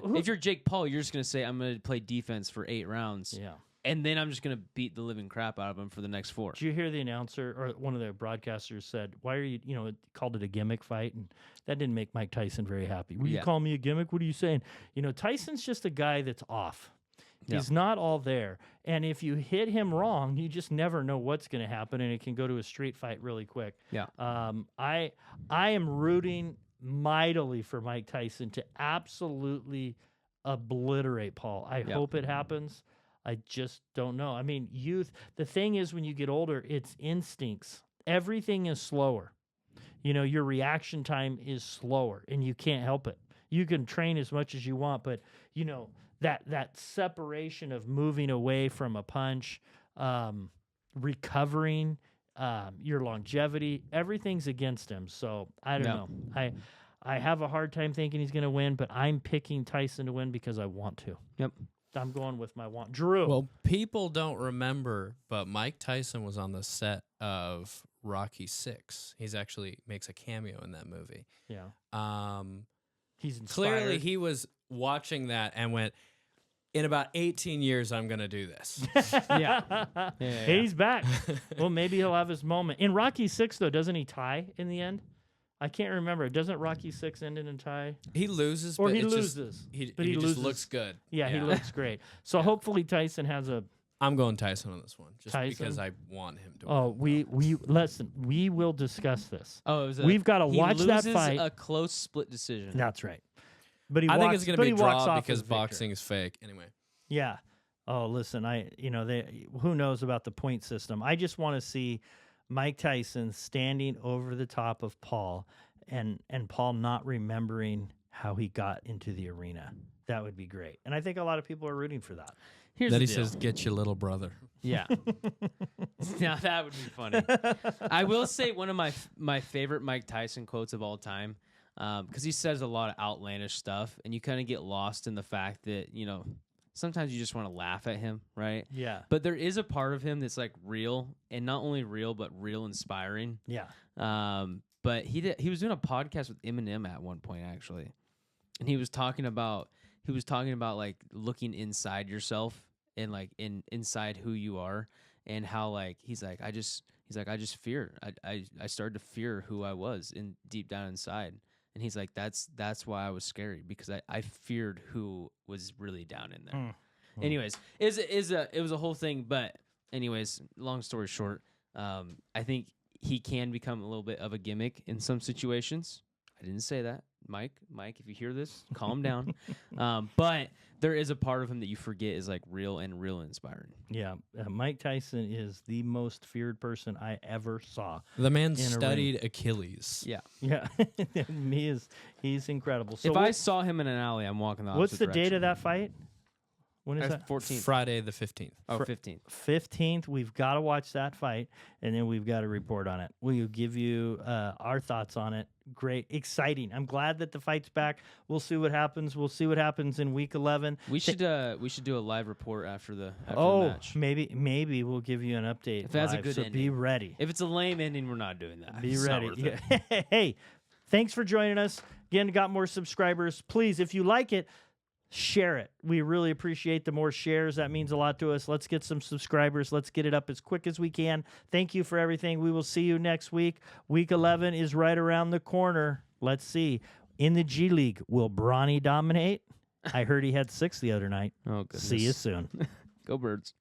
Speaker 2: just gonna say I'm gonna play defense for 8 rounds.
Speaker 1: Yeah.
Speaker 2: And then I'm just gonna beat the living crap out of him for the next 4.
Speaker 1: Did you hear the announcer or one of the broadcasters said, "Why are you called it a gimmick fight?" And that didn't make Mike Tyson very happy. Will you call me a gimmick? What are you saying? You know, Tyson's just a guy that's off. He's not all there. And if you hit him wrong, you just never know what's going to happen, and it can go to a street fight really quick.
Speaker 2: Yeah.
Speaker 1: I am rooting mightily for Mike Tyson to absolutely obliterate Paul. I hope it happens. I just don't know. I mean, youth, the thing is when you get older, it's instincts. Everything is slower. You know, your reaction time is slower, and you can't help it. You can train as much as you want, but, you know, that separation of moving away from a punch, recovering, your longevity, everything's against him. So I don't know. I have a hard time thinking he's going to win, but I'm picking Tyson to win because I want to.
Speaker 2: Yep.
Speaker 1: I'm going with my one. Drew.
Speaker 3: Well, people don't remember, but Mike Tyson was on the set of Rocky VI. He's actually makes a cameo in that movie.
Speaker 1: Yeah. He's inspired.
Speaker 3: Clearly, he was watching that and went, in about 18 years, I'm going to do this.
Speaker 2: Yeah.
Speaker 1: He's back. Well, maybe he'll have his moment. In Rocky VI, though, doesn't he tie in the end? I can't remember. Doesn't Rocky VI end in a tie?
Speaker 3: He loses,
Speaker 1: Or
Speaker 3: but
Speaker 1: he
Speaker 3: it
Speaker 1: loses.
Speaker 3: Just,
Speaker 1: but
Speaker 3: he
Speaker 1: loses.
Speaker 3: just looks good.
Speaker 1: Yeah, he looks great. So hopefully Tyson has a...
Speaker 3: I'm going Tyson on this one, just
Speaker 1: Tyson?
Speaker 3: because I want him to.
Speaker 1: Oh, we listen. We will discuss this.
Speaker 2: Oh, it was
Speaker 1: We've got to watch that
Speaker 2: loses
Speaker 1: fight.
Speaker 2: a close split decision.
Speaker 1: That's right. But
Speaker 3: I think it's going to be a draw
Speaker 1: off
Speaker 3: because
Speaker 1: with victory.
Speaker 3: boxing is fake. Anyway.
Speaker 1: Yeah. Oh, listen. Who knows about the point system? I just want to see Mike Tyson standing over the top of Paul, and Paul not remembering how he got into the arena. That would be great. And I think a lot of people are rooting for that.
Speaker 2: Here's
Speaker 3: Then
Speaker 2: the
Speaker 3: he
Speaker 2: deal.
Speaker 3: says, "Get your little brother."
Speaker 2: Yeah. Now that would be funny. I will say one of my favorite Mike Tyson quotes of all time, because he says a lot of outlandish stuff, and you kind of get lost in the fact that, sometimes you just want to laugh at him, right?
Speaker 1: Yeah.
Speaker 2: But there is a part of him that's like real, and not only real, but real inspiring.
Speaker 1: Yeah.
Speaker 2: But he was doing a podcast with Eminem at one point, actually, and he was talking about like looking inside yourself and like inside who you are, and how like he's like I just feared. I started to fear who I was in deep down inside. And he's like, that's why I was scary, because I feared who was really down in there. Anyways, it was a whole thing. But anyways, long story short, I think he can become a little bit of a gimmick in some situations. I didn't say that. Mike, if you hear this, calm down. But there is a part of him that you forget is like real and inspiring.
Speaker 1: Yeah. Mike Tyson is the most feared person I ever saw.
Speaker 3: The man
Speaker 1: a
Speaker 3: studied Achilles.
Speaker 2: Yeah.
Speaker 1: Yeah. He's incredible. So
Speaker 2: if I saw him in an alley, I'm walking the opposite
Speaker 1: what's the date
Speaker 2: direction.
Speaker 1: of that fight? When is that?
Speaker 2: 14th.
Speaker 3: Friday the 15th.
Speaker 2: Oh, 15th.
Speaker 1: 15th. We've got to watch that fight, and then we've got to report on it. We'll give you our thoughts on it. Great. Exciting. I'm glad that the fight's back. We'll see what happens. We'll see what happens in week 11.
Speaker 2: We should do a live report after the match.
Speaker 1: Maybe we'll give you an update.
Speaker 2: If it has a
Speaker 1: live,
Speaker 2: good
Speaker 1: so
Speaker 2: ending.
Speaker 1: be ready.
Speaker 2: If it's a lame ending, we're not doing that.
Speaker 1: Be
Speaker 2: It's not
Speaker 1: ready.
Speaker 2: worth it.
Speaker 1: Yeah. Hey, thanks for joining us. Again, got more subscribers. Please, if you like it, share it. We really appreciate the more shares. That means a lot to us. Let's get some subscribers. Let's get it up as quick as we can. Thank you for everything. We will see you next week. Week 11 is right around the corner. Let's see. In the G League, will Bronny dominate? I heard he had 6 the other night.
Speaker 2: Oh, goodness.
Speaker 1: See you soon.
Speaker 2: Go Birds.